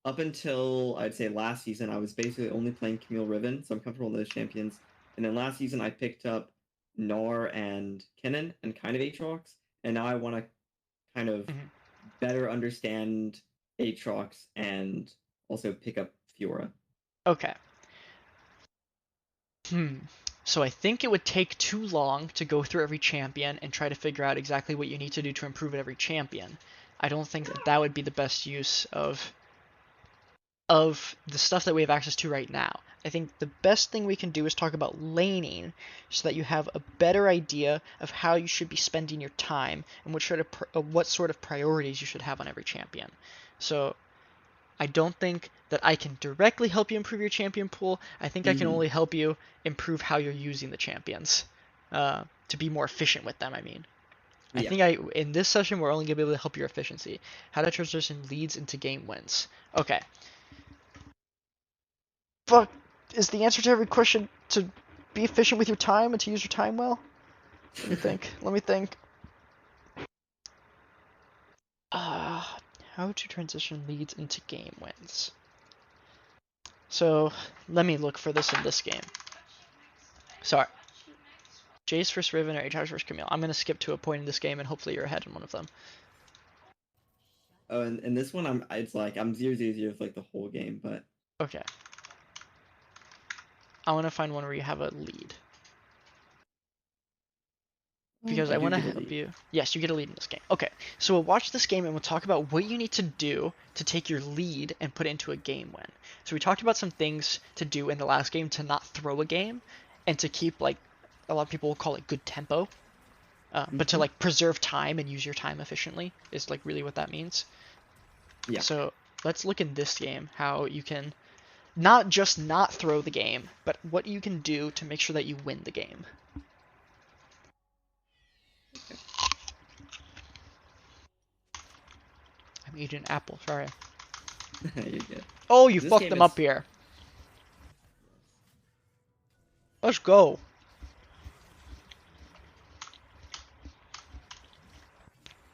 up until I'd say last season, I was basically only playing Camille Riven, so I'm comfortable in those champions. And then last season, I picked up Gnar and Kennen and kind of Aatrox, and now I want to kind of Mhm. better understand Aatrox and also pick up Fiora. Okay. Hmm. So I think it would take too long to go through every champion and try to figure out exactly what you need to do to improve at every champion. I don't think that would be the best use of the stuff that we have access to right now. I think the best thing we can do is talk about laning so that you have a better idea of how you should be spending your time and what sort of priorities you should have on every champion. So I don't think that I can directly help you improve your champion pool. I think I can Hmm. only help you improve how you're using the champions to be more efficient with them. I mean, I Yeah. think in this session we're only gonna be able to help your efficiency. How to transition leads into game wins. Okay. Fuck. Is the answer to every question to be efficient with your time and to use your time well? Let me think. Let me think. How to transition leads into game wins. So let me look for this in this game. Sorry. Jace vs Riven or Aatrox vs Camille. I'm gonna skip to a point in this game and hopefully you're ahead in one of them. Oh, and this one, it's like I'm 0-0-0 for like the whole game, but Okay. I want to find one where you have a lead. Because I I do want to get a help lead. you. Yes, you get a lead in this game. Okay, so we'll watch this game and we'll talk about what you need to do to take your lead and put it into a game win. So we talked about some things to do in the last game to not throw a game and to keep, like, a lot of people will call it good tempo, but to Hmm. like preserve time and use your time efficiently is like really what that means. Yeah. So let's look in this game how you can not just not throw the game, but what you can do to make sure that you win the game. Okay. I'm eating an apple, sorry. You're good. Oh, you This fucked game them up is here. Let's go.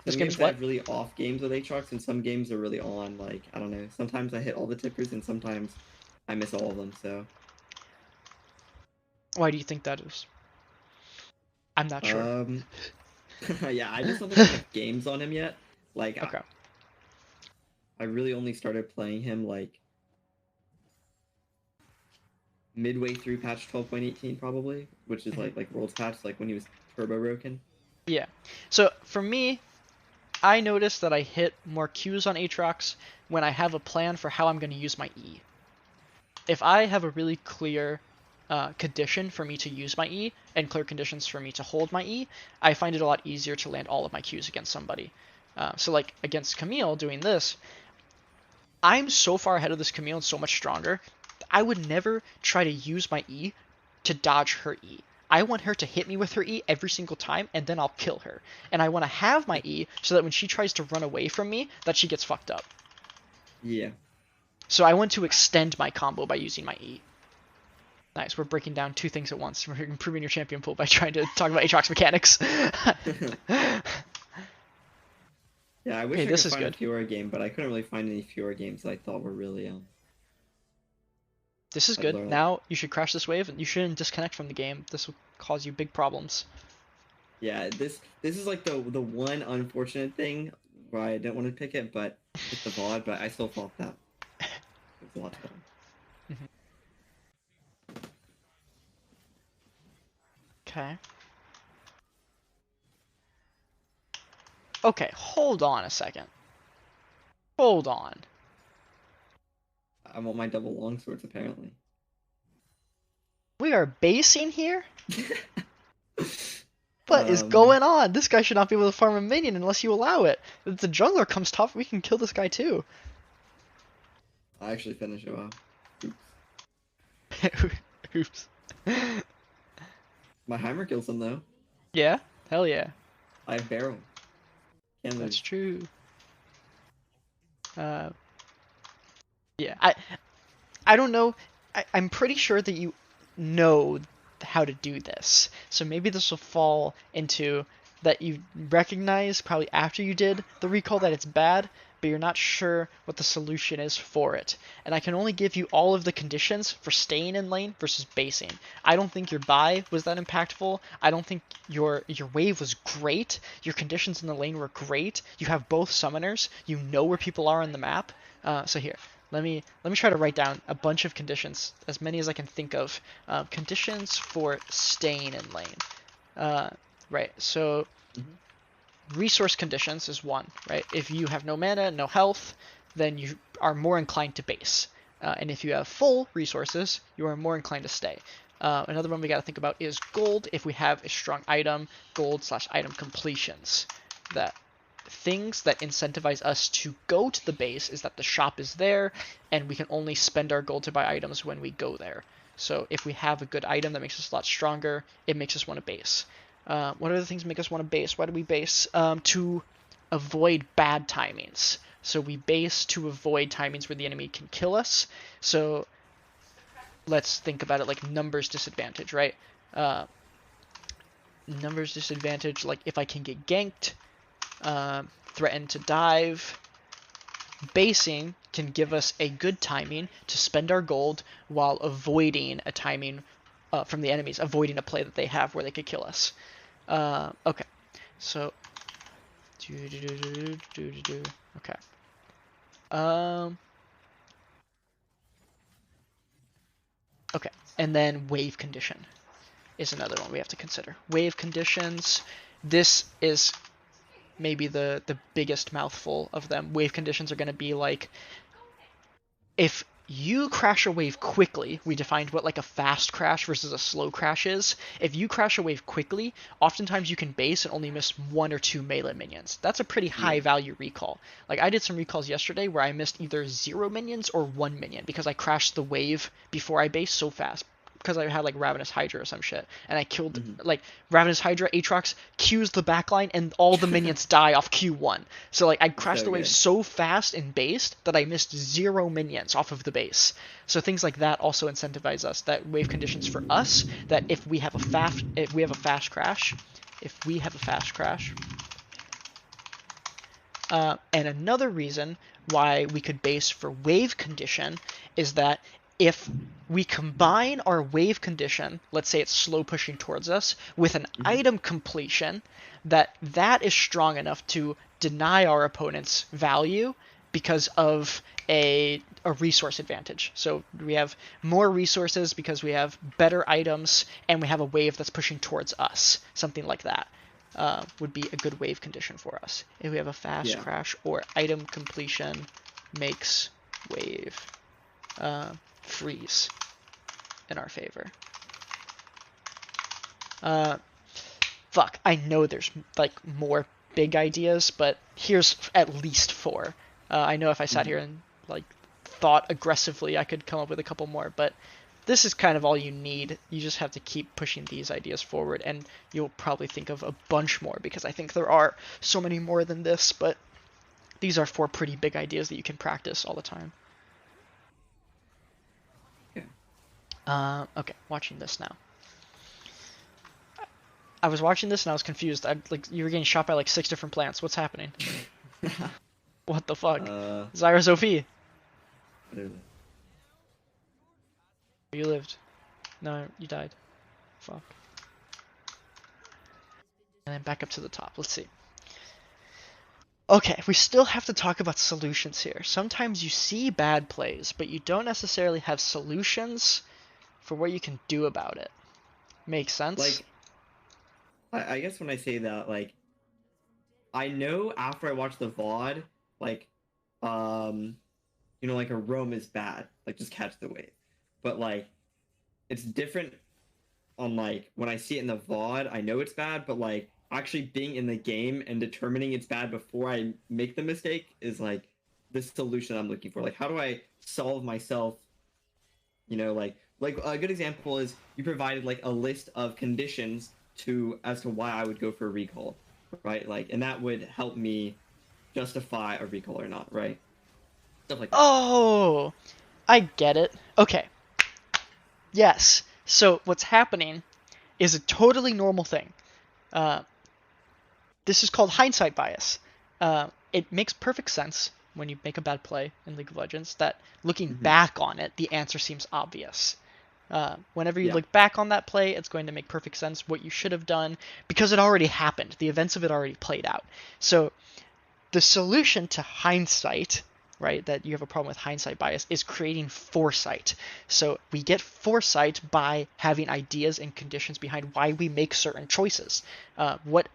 This Some game is games I what? have really off games with Aatrox, and some games are really on. Like, I don't know. Sometimes I hit all the tippers, and sometimes I miss all of them. So, Why do you think that is? I'm not sure. um, yeah, I just don't think I have enough games on him yet. Like, Okay. I really only started playing him like midway through patch 12.18 probably, which is Mhm. like World's patch, like when he was turbo broken. Yeah. So for me, I notice that I hit more Qs on Aatrox when I have a plan for how I'm going to use my E. If I have a really clear condition for me to use my E and clear conditions for me to hold my E, I find it a lot easier to land all of my Qs against somebody. So like against Camille doing this, I'm so far ahead of this Camille and so much stronger. I would never try to use my E to dodge her E. I want her to hit me with her E every single time, and then I'll kill her. And I want to have my E so that when she tries to run away from me, that she gets fucked up. Yeah. So I want to extend my combo by using my E. Nice, we're breaking down two things at once. We're improving your champion pool by trying to talk about Aatrox mechanics. Yeah, I wish Okay, I this could is find a good. Fiora game, but I couldn't really find any Fiora games that I thought were really This is I'd good. learn like Now you should crash this wave, and you shouldn't disconnect from the game. This will cause you big problems. yeah, this is like the one unfortunate thing where I didn't want to pick it, but it's the VOD, but I still thought that it was a lot better. Okay. Okay, hold on a second. Hold on. I want my double longswords apparently. We are basing here? What is um going on? This guy should not be able to farm a minion unless you allow it. If the jungler comes top, we can kill this guy too. I actually finished it. Wow. Oops. Oops. My Heimer kills him though. Yeah? Hell yeah. I have barrel. Can't That's lose. true. Uh, yeah. I don't know. I'm pretty sure that you know how to do this. So maybe this will fall into that you recognize probably after you did the recall that it's bad, but you're not sure what the solution is for it. And I can only give you all of the conditions for staying in lane versus basing. I don't think your buy was that impactful. I don't think your wave was great. Your conditions in the lane were great. You have both summoners. You know where people are on the map. So here, let me try to write down a bunch of conditions, as many as I can think of. Conditions for staying in lane. Right. So Mhm. resource conditions is one. Right. If you have no mana, no health, then you are more inclined to base. And if you have full resources, you are more inclined to stay. Another one we got to think about is gold. If we have a strong item, gold/item completions. That things that incentivize us to go to the base is that the shop is there, and we can only spend our gold to buy items when we go there. So if we have a good item that makes us a lot stronger, it makes us want to base. What other things make us want to base? Why do we base? To avoid bad timings. So we base to avoid timings where the enemy can kill us. So let's think about it like numbers disadvantage, right? Numbers disadvantage, like if I can get ganked, threaten to dive. Basing can give us a good timing to spend our gold while avoiding a timing from the enemies, avoiding a play that they have where they could kill us. Okay, so okay. Okay, and then wave condition is another one we have to consider. Wave conditions. This is maybe the biggest mouthful of them. Wave conditions are going to be like, if you crash a wave quickly, we defined what like a fast crash versus a slow crash is. If you crash a wave quickly, oftentimes you can base and only miss one or two melee minions. That's a pretty Yeah. high value recall. Like I did some recalls yesterday where I missed either 0 minions or 1 minion because I crashed the wave before I based so fast. Because I had like Ravenous Hydra or some shit, and I killed like Ravenous Hydra, Aatrox, Q's the backline, and all the minions die off Q1. So like I crashed So the wave good. so fast and based that I missed 0 minions off of the base. So things like that also incentivize us. That wave conditions for us, that if we have a fast crash, And another reason why we could base for wave condition is that if we combine our wave condition, let's say it's slow pushing towards us, with an item completion, that is strong enough to deny our opponent's value because of a resource advantage. So we have more resources because we have better items and we have a wave that's pushing towards us, something like that. Would be a good wave condition for us. If we have a fast crash or item completion makes wave freeze in our favor. Fuck, I know there's like more big ideas, but here's at least 4. I know if I sat here and like thought aggressively, I could come up with a couple more, but this is kind of all you need. You just have to keep pushing these ideas forward, and you'll probably think of a bunch more, because I think there are so many more than this, but these are 4 pretty big ideas that you can practice all the time. Yeah. Okay, watching this now. I was watching this and I was confused. You were getting shot by like 6 different plants. What's happening? What the fuck? Zyra's OP. You lived. No, you died. Fuck. And then back up to the top. Let's see. Okay, we still have to talk about solutions here. Sometimes you see bad plays, but you don't necessarily have solutions for what you can do about it. Makes sense? Like, I guess when I say that, like, I know after I watch the VOD, like, like a roam is bad, like just catch the wave. But like, it's different on like when I see it in the VOD, I know it's bad, but like actually being in the game and determining it's bad before I make the mistake is like the solution I'm looking for. Like, how do I solve myself? Like a good example is you provided like a list of conditions as to why I would go for a recall, right? Like, and that would help me justify a recall or not, right? Stuff like that. Oh, I get it. Okay. Yes. So what's happening is a totally normal thing. This is called hindsight bias. It makes perfect sense when you make a bad play in League of Legends that looking back on it, the answer seems obvious. Whenever you look back on that play, it's going to make perfect sense what you should have done because it already happened. The events of it already played out. So the solution to hindsight, right, that you have a problem with hindsight bias, is creating foresight. So we get foresight by having ideas and conditions behind why we make certain choices. What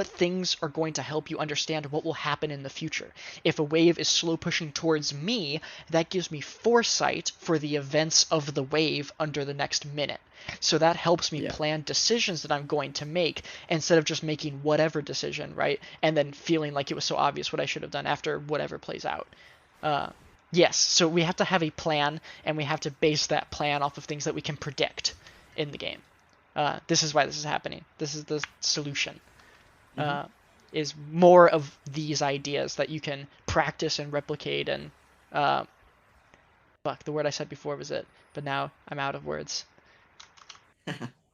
things are going to help you understand what will happen in the future. If a wave is slow pushing towards me, that gives me foresight for the events of the wave under the next minute. So that helps me plan decisions that I'm going to make instead of just making whatever decision, right? And then feeling like it was so obvious what I should have done after whatever plays out. Yes, so we have to have a plan, and we have to base that plan off of things that we can predict in the game. This is why this is happening. This is the solution. Is more of these ideas that you can practice and replicate and... fuck, the word I said before was it, but now I'm out of words.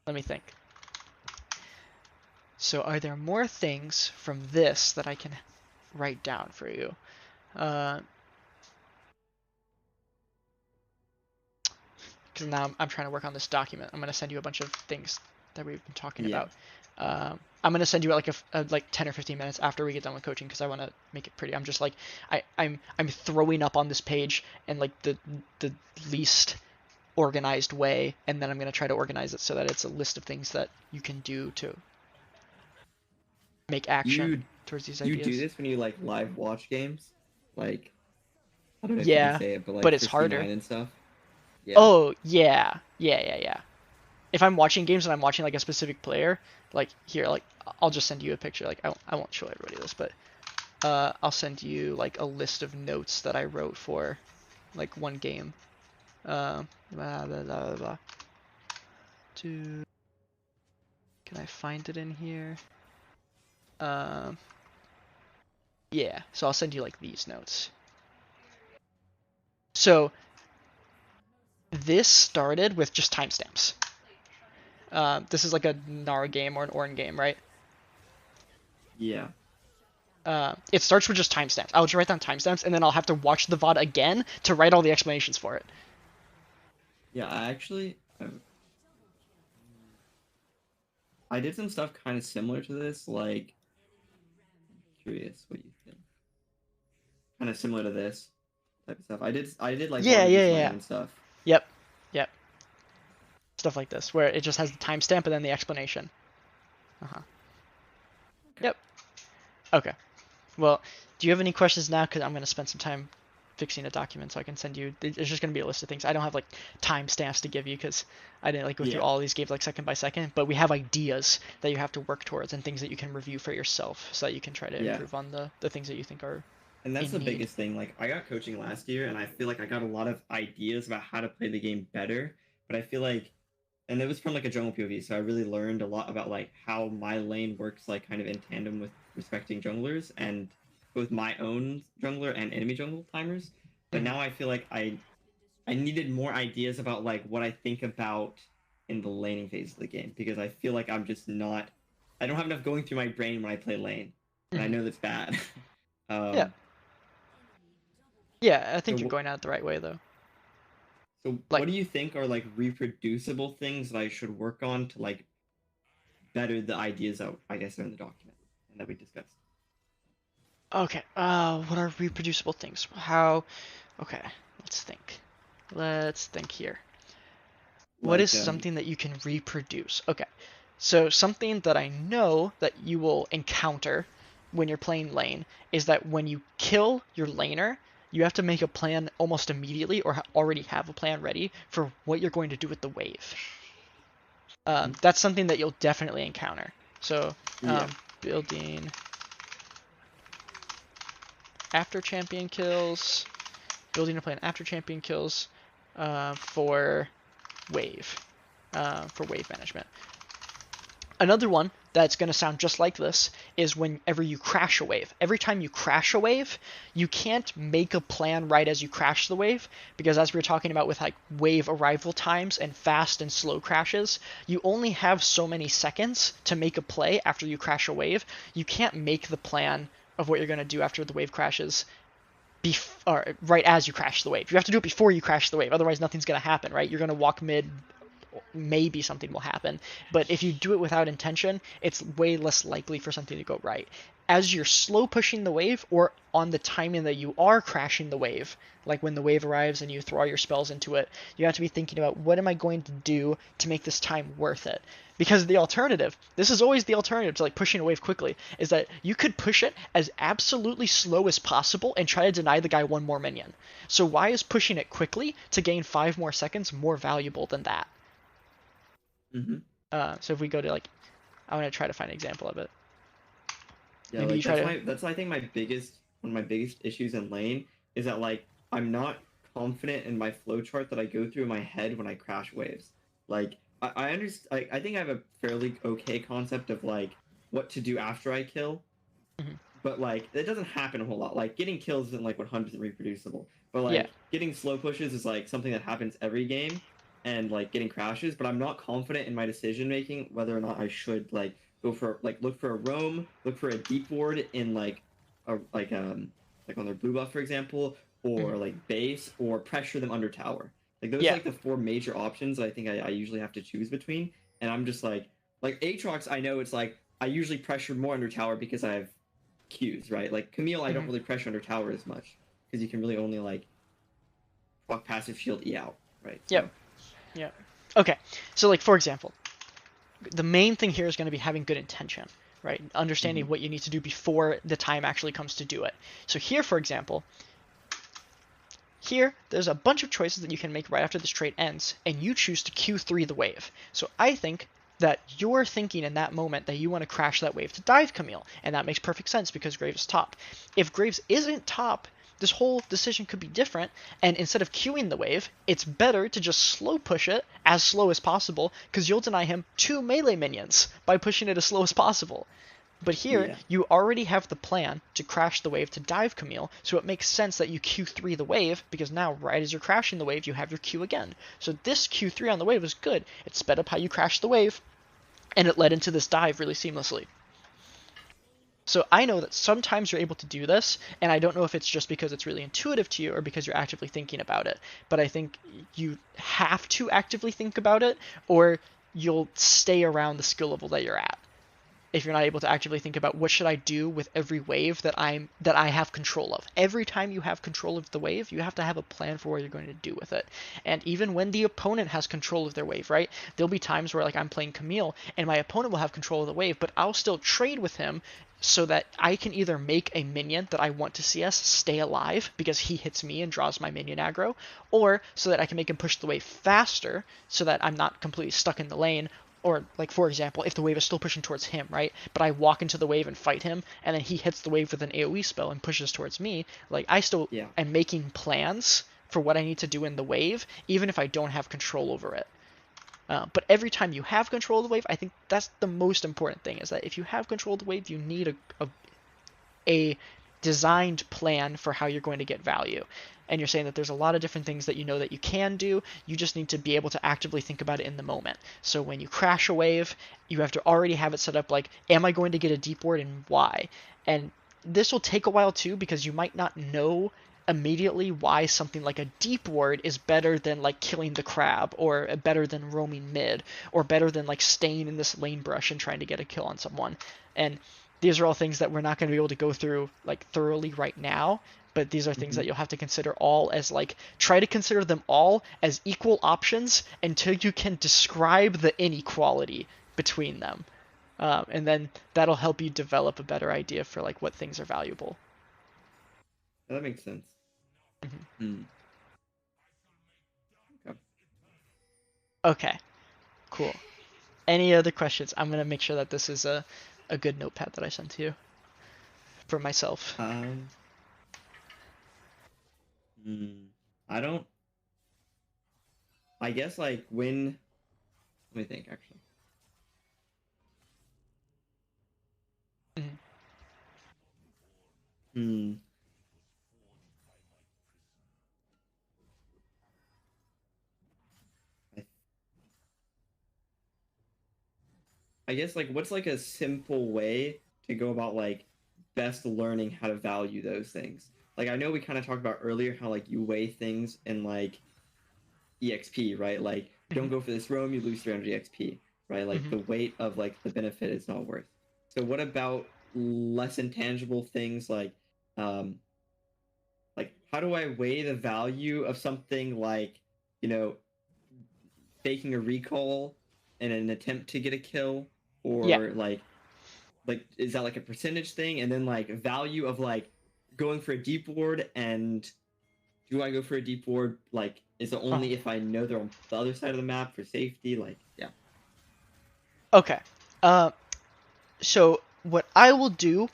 Let me think. So are there more things from this that I can write down for you? Because now I'm trying to work on this document. I'm going to send you a bunch of things that we've been talking about. I'm going to send you like like 10 or 15 minutes after we get done with coaching because I want to make it pretty. I'm just like I'm throwing up on this page in like the least organized way, and then I'm going to try to organize it so that it's a list of things that you can do to make action towards these ideas. You do this when you like live watch games? Like, I don't know if you Yeah, can say it, but like but it's 69 harder. and stuff. Yeah. Oh, yeah. If I'm watching games and I'm watching like a specific player, like here, like I'll just send you a picture. Like I won't show everybody this, but I'll send you like a list of notes that I wrote for like one game. Blah, blah, blah, blah, blah. Can I find it in here? Yeah, so I'll send you like these notes. So this started with just timestamps. This is like a Gnar game or an Ornn game, right? Yeah. It starts with just timestamps. I'll just write down timestamps, and then I'll have to watch the VOD again to write all the explanations for it. Yeah, I did some stuff kind of similar to this. Like, I'm curious what you think. Kind of similar to this type of stuff. I did like Yeah, barbecue yeah, yeah. slang Yeah. and stuff. Yep, yep. Stuff like this, where it just has the timestamp and then the explanation. Uh-huh. Okay. Yep. Okay. Well, do you have any questions now? Because I'm going to spend some time fixing a document so I can send you. There's just going to be a list of things. I don't have like timestamps to give you because I didn't like go through Yeah. all these, gave like second by second. But we have ideas that you have to work towards and things that you can review for yourself so that you can try to Yeah. improve on the things that you think are And that's in the need. biggest thing. Like, I got coaching last year, and I feel like I got a lot of ideas about how to play the game better. But I feel like, and it was from like a jungle POV, so I really learned a lot about like how my lane works, like kind of in tandem with respecting junglers and both my own jungler and enemy jungle timers. But Mhm. now I feel like I needed more ideas about like what I think about in the laning phase of the game because I feel like I'm just not. I don't have enough going through my brain when I play lane, and I Mhm. know that's bad. Yeah. um, Yeah, I think you're so going at it the right way though. So Like, what do you think are like reproducible things that I should work on to like better the ideas that I guess are in the document and that we discussed? okay, what are reproducible things? Okay, let's think. Let's think here. What is Like something that you can reproduce? Okay, so something that I know that you will encounter when you're playing lane is that when you kill your laner, you have to make a plan almost immediately or already have a plan ready for what you're going to do with the wave. Mhm. That's something that you'll definitely encounter. So, Yeah. building after champion kills, building a plan after champion kills for wave, for wave management. Another one that's going to sound just like this is whenever you crash a wave. Every time you crash a wave, you can't make a plan right as you crash the wave because as we were talking about with like wave arrival times and fast and slow crashes, you only have so many seconds to make a play after you crash a wave. You can't make the plan of what you're going to do after the wave crashes or right as you crash the wave. You have to do it before you crash the wave. Otherwise, nothing's going to happen, right? You're going to walk mid, maybe something will happen. But if you do it without intention, it's way less likely for something to go right. As you're slow pushing the wave or on the timing that you are crashing the wave, like when the wave arrives and you throw all your spells into it, you have to be thinking about what am I going to do to make this time worth it? Because the alternative, this is always the alternative to like pushing a wave quickly, is that you could push it as absolutely slow as possible and try to deny the guy one more minion. So why is pushing it quickly to gain 5 more seconds more valuable than that? Hmm. So if we go to like, I want to try to find an example of it. Yeah, Maybe you like try to. that's I think my biggest one of my biggest issues in lane is that like I'm not confident in my flowchart that I go through in my head when I crash waves. Like I understand I think I have a fairly okay concept of like what to do after I kill, Mhm. but like it doesn't happen a whole lot. Like getting kills isn't like 100% reproducible, but Yeah. like getting slow pushes is like something that happens every game, and like getting crashes. But I'm not confident in my decision making whether or not I should like go for like look for a roam, look for a deep ward in a like on their blue buff for example, or Mhm. like base or pressure them under tower. Like those are Yeah. like the four major options that I think I usually have to choose between, and I'm just like Aatrox. I know it's like I usually pressure more under tower because I have Qs, right? Like Camille, I don't Mhm. really pressure under tower as much because you can really only like proc passive shield E out, right? Yep. So Yep. Okay. So like for example, the main thing here is going to be having good intention, right? Understanding mhm. what you need to do before the time actually comes to do it. So here, for example, here, there's a bunch of choices that you can make right after this trait ends, and you choose to Q3 the wave. So I think that you're thinking in that moment that you want to crash that wave to dive Camille, and that makes perfect sense because Graves is top. If Graves isn't top, this whole decision could be different, and instead of queuing the wave, it's better to just slow push it as slow as possible, because you'll deny him 2 melee minions by pushing it as slow as possible. But here, Yeah. you already have the plan to crash the wave to dive Camille, so it makes sense that you Q3 the wave, because now, right as you're crashing the wave, you have your Q again. So this Q3 on the wave is good. It sped up how you crash the wave, and it led into this dive really seamlessly. So I know that sometimes you're able to do this, and I don't know if it's just because it's really intuitive to you or because you're actively thinking about it. But I think you have to actively think about it, or you'll stay around the skill level that you're at if you're not able to actively think about what should I do with every wave that I have control of. Every time you have control of the wave, you have to have a plan for what you're going to do with it. And even when the opponent has control of their wave, right? There'll be times where like I'm playing Camille and my opponent will have control of the wave, but I'll still trade with him so that I can either make a minion that I want to see us stay alive because he hits me and draws my minion aggro, or so that I can make him push the wave faster so that I'm not completely stuck in the lane, or like for example, if the wave is still pushing towards him, right? But I walk into the wave and fight him, and then he hits the wave with an AoE spell and pushes towards me. Like I still Yeah. am making plans for what I need to do in the wave, even if I don't have control over it. But every time you have control of the wave, I think that's the most important thing. Is that if you have control of the wave, you need a designed plan for how you're going to get value. And you're saying that there's a lot of different things that you know that you can do. You just need to be able to actively think about it in the moment. So when you crash a wave, you have to already have it set up like, am I going to get a deep ward and why? And this will take a while too because you might not know immediately why something like a deep ward is better than like killing the crab, or better than roaming mid, or better than like staying in this lane brush and trying to get a kill on someone. And these are all things that we're not going to be able to go through like thoroughly right now, but these are things Hmm. that you'll have to consider all as like, try to consider them all as equal options until you can describe the inequality between them, and then that'll help you develop a better idea for like what things are valuable. That makes sense. Mhm. Hmm. Okay. Okay, cool. Any other questions? I'm gonna make sure that this is a good notepad that I sent to you for myself. Um. Hmm. I don't. I guess like when. Let me think. Actually. Mhm. Hmm. I, I guess like what's like a simple way to go about like best learning how to value those things. Like I know we kind of talked about earlier how like you weigh things in like EXP, right? Like don't Mhm. go for this roam, you lose 300 EXP, right? Like Mhm. the weight of like the benefit is not worth. So what about less intangible things um like how do I weigh the value of something like, you know, faking a recall in an attempt to get a kill, Yeah. or like is that like a percentage thing, and then like value of like going for a deep ward, and do I go for a deep ward, like is it Uh-huh. only if I know they're on the other side of the map for safety, like yeah. Okay. Uh, so what I will do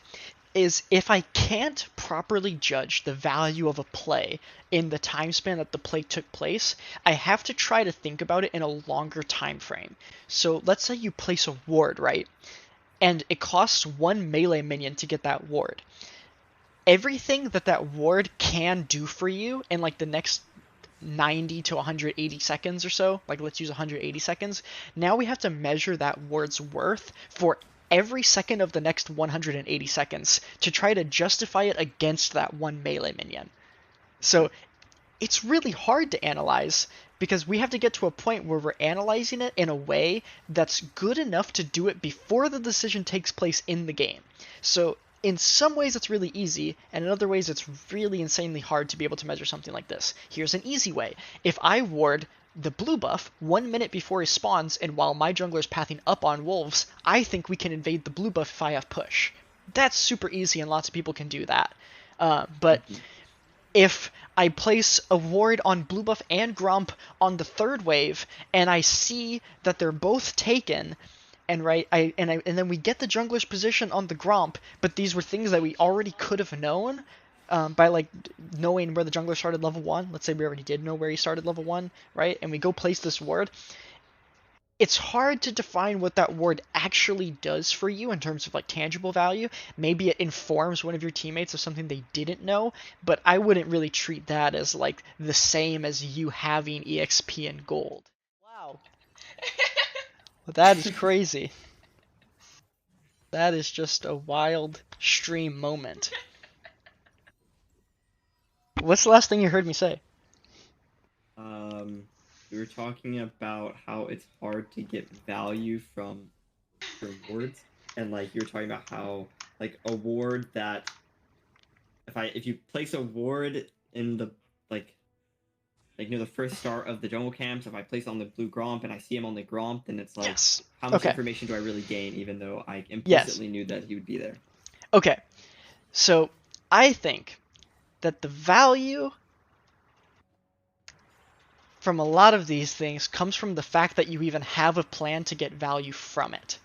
is, if I can't properly judge the value of a play in the time span that the play took place, I have to try to think about it in a longer time frame. So let's say you place a ward, right? And it costs one melee minion to get that ward. Everything that that ward can do for you in like the next 90 to 180 seconds or so, like let's use 180 seconds, now we have to measure that word's worth for every second of the next 180 seconds to try to justify it against that one melee minion. Okay. So it's really hard to analyze because we have to get to a point where we're analyzing it in a way that's good enough to do it before the decision takes place in the game. So in some ways it's really easy, and in other ways it's really insanely hard to be able to measure something like this. Here's an easy way. If I ward the blue buff 1 minute before he spawns, and while my jungler is pathing up on wolves, I think we can invade the blue buff if I have push. That's super easy, and lots of people can do that. But Mhm. if I place a ward on blue buff and Grump on the third wave, and I see that they're both taken, and and then we get the jungler's position on the Grump, but these were things that we already could have known, by like knowing where the jungler started level 1. Let's say we already did know where he started level 1, right? And we go place this ward. It's hard to define what that word actually does for you in terms of like tangible value. Maybe it informs one of your teammates of something they didn't know, but I wouldn't really treat that as like the same as you having EXP and gold. Wow, that is crazy. That is just a wild stream moment. What's the last thing you heard me say? We were talking about how it's hard to get value from rewards, and like you were talking about how like a ward that if you place a ward in the like near the first start of the jungle camps, if I place on the blue Gromp and I see him on the Gromp, then it's like Yes. how much Okay. information do I really gain, even though I Yes. implicitly knew that he would be there? Okay. So I think that the value from a lot of these things comes from the fact that you even have a plan to get value from it.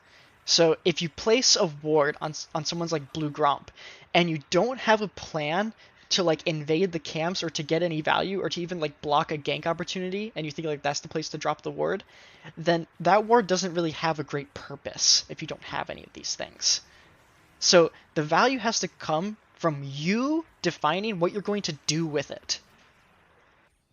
So if you place a ward on someone's like blue Gromp and you don't have a plan to like invade the camps or to get any value or to even like block a gank opportunity and you think like that's the place to drop the ward, then that ward doesn't really have a great purpose if you don't have any of these things. So the value has to come from you defining what you're going to do with it,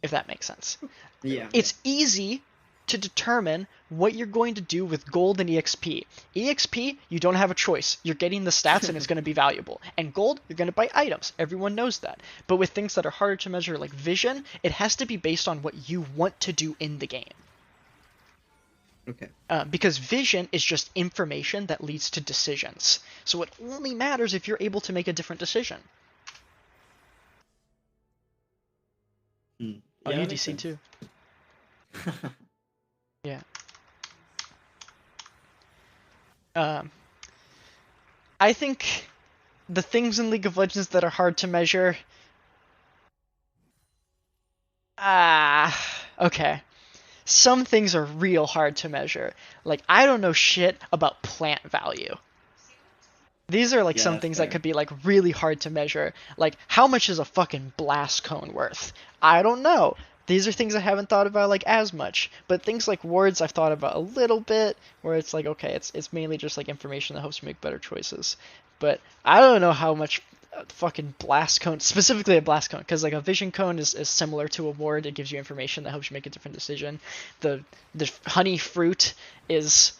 if that makes sense. Yeah, yeah. It's easy to determine what you're going to do with gold and EXP. EXP, you don't have a choice. You're getting the stats and it's going to be valuable. And gold, you're going to buy items. Everyone knows that. But with things that are harder to measure like vision, it has to be based on what you want to do in the game. Okay. Because vision is just information that leads to decisions. So it only matters if you're able to make a different decision. Oh, Yeah, you that makes DC sense. too. Yeah. I think the things in League of Legends that are hard to measure. Okay. Some things are real hard to measure. Like, I don't know shit about plant value. These are like Yeah, some that's things that fair. could be like really hard to measure. Like, how much is a fucking blast cone worth? I don't know. These are things I haven't thought about like as much. But things like words I've thought about a little bit, where it's like, okay, it's mainly just like information that helps you make better choices. But I don't know how much fucking blast cone, specifically a blast cone, because like a vision cone is similar to a ward. It gives you information that helps you make a different decision. The honey fruit is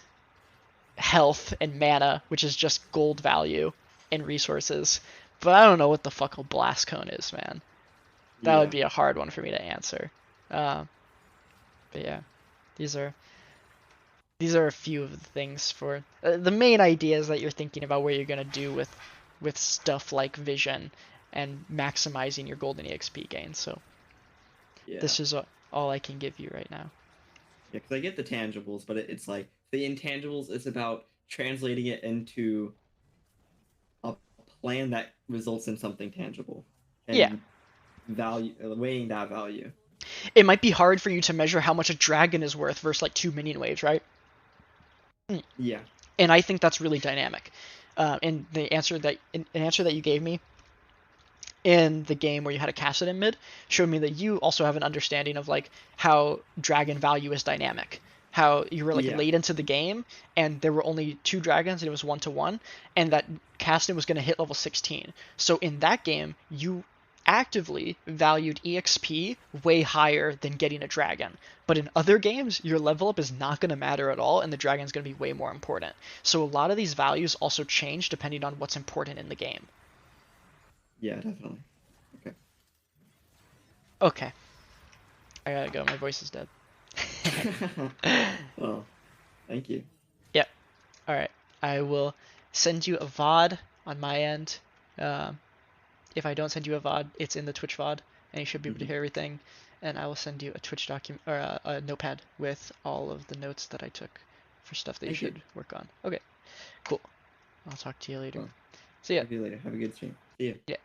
health and mana, which is just gold value and resources. But I don't know what the fuck a blast cone is, man. That would Yeah. be a hard one for me to answer. Uh, but yeah, these are these are a few of the things for the main ideas that you're thinking about where you're gonna do with stuff like vision and maximizing your golden exp gain. So Yeah. this is all I can give you right now. Yeah, because I get the tangibles, but it's like the intangibles is about translating it into a plan that results in something tangible Yeah, and value weighing that value. it might be hard for you to measure how much a dragon is worth versus like 2 minion waves, right? Yeah. And I think that's really dynamic. And the answer that an answer that you gave me in the game where you had a Kassadin mid showed me that you also have an understanding of like how dragon value is dynamic. How you were like Yeah. late into the game and there were only 2 dragons and it was 1-to-1, and that Kassadin was going to hit level 16. So in that game, you actively valued EXP way higher than getting a dragon. But in other games, your level up is not going to matter at all, and the dragon is going to be way more important. So a lot of these values also change depending on what's important in the game. Yeah, definitely. Okay. Okay, I gotta go. My voice is dead. Well, thank you. Yep. All right. I will send you a VOD on my end. Um, if I don't send you a VOD, it's in the Twitch VOD, and you should be able to Mhm. hear everything. And I will send you a Twitch document or a notepad with all of the notes that I took for stuff that you Thank you. should work on. Okay. Cool. I'll talk to you later. Well, See ya. talk to you later. Have a good stream. See ya. Yeah.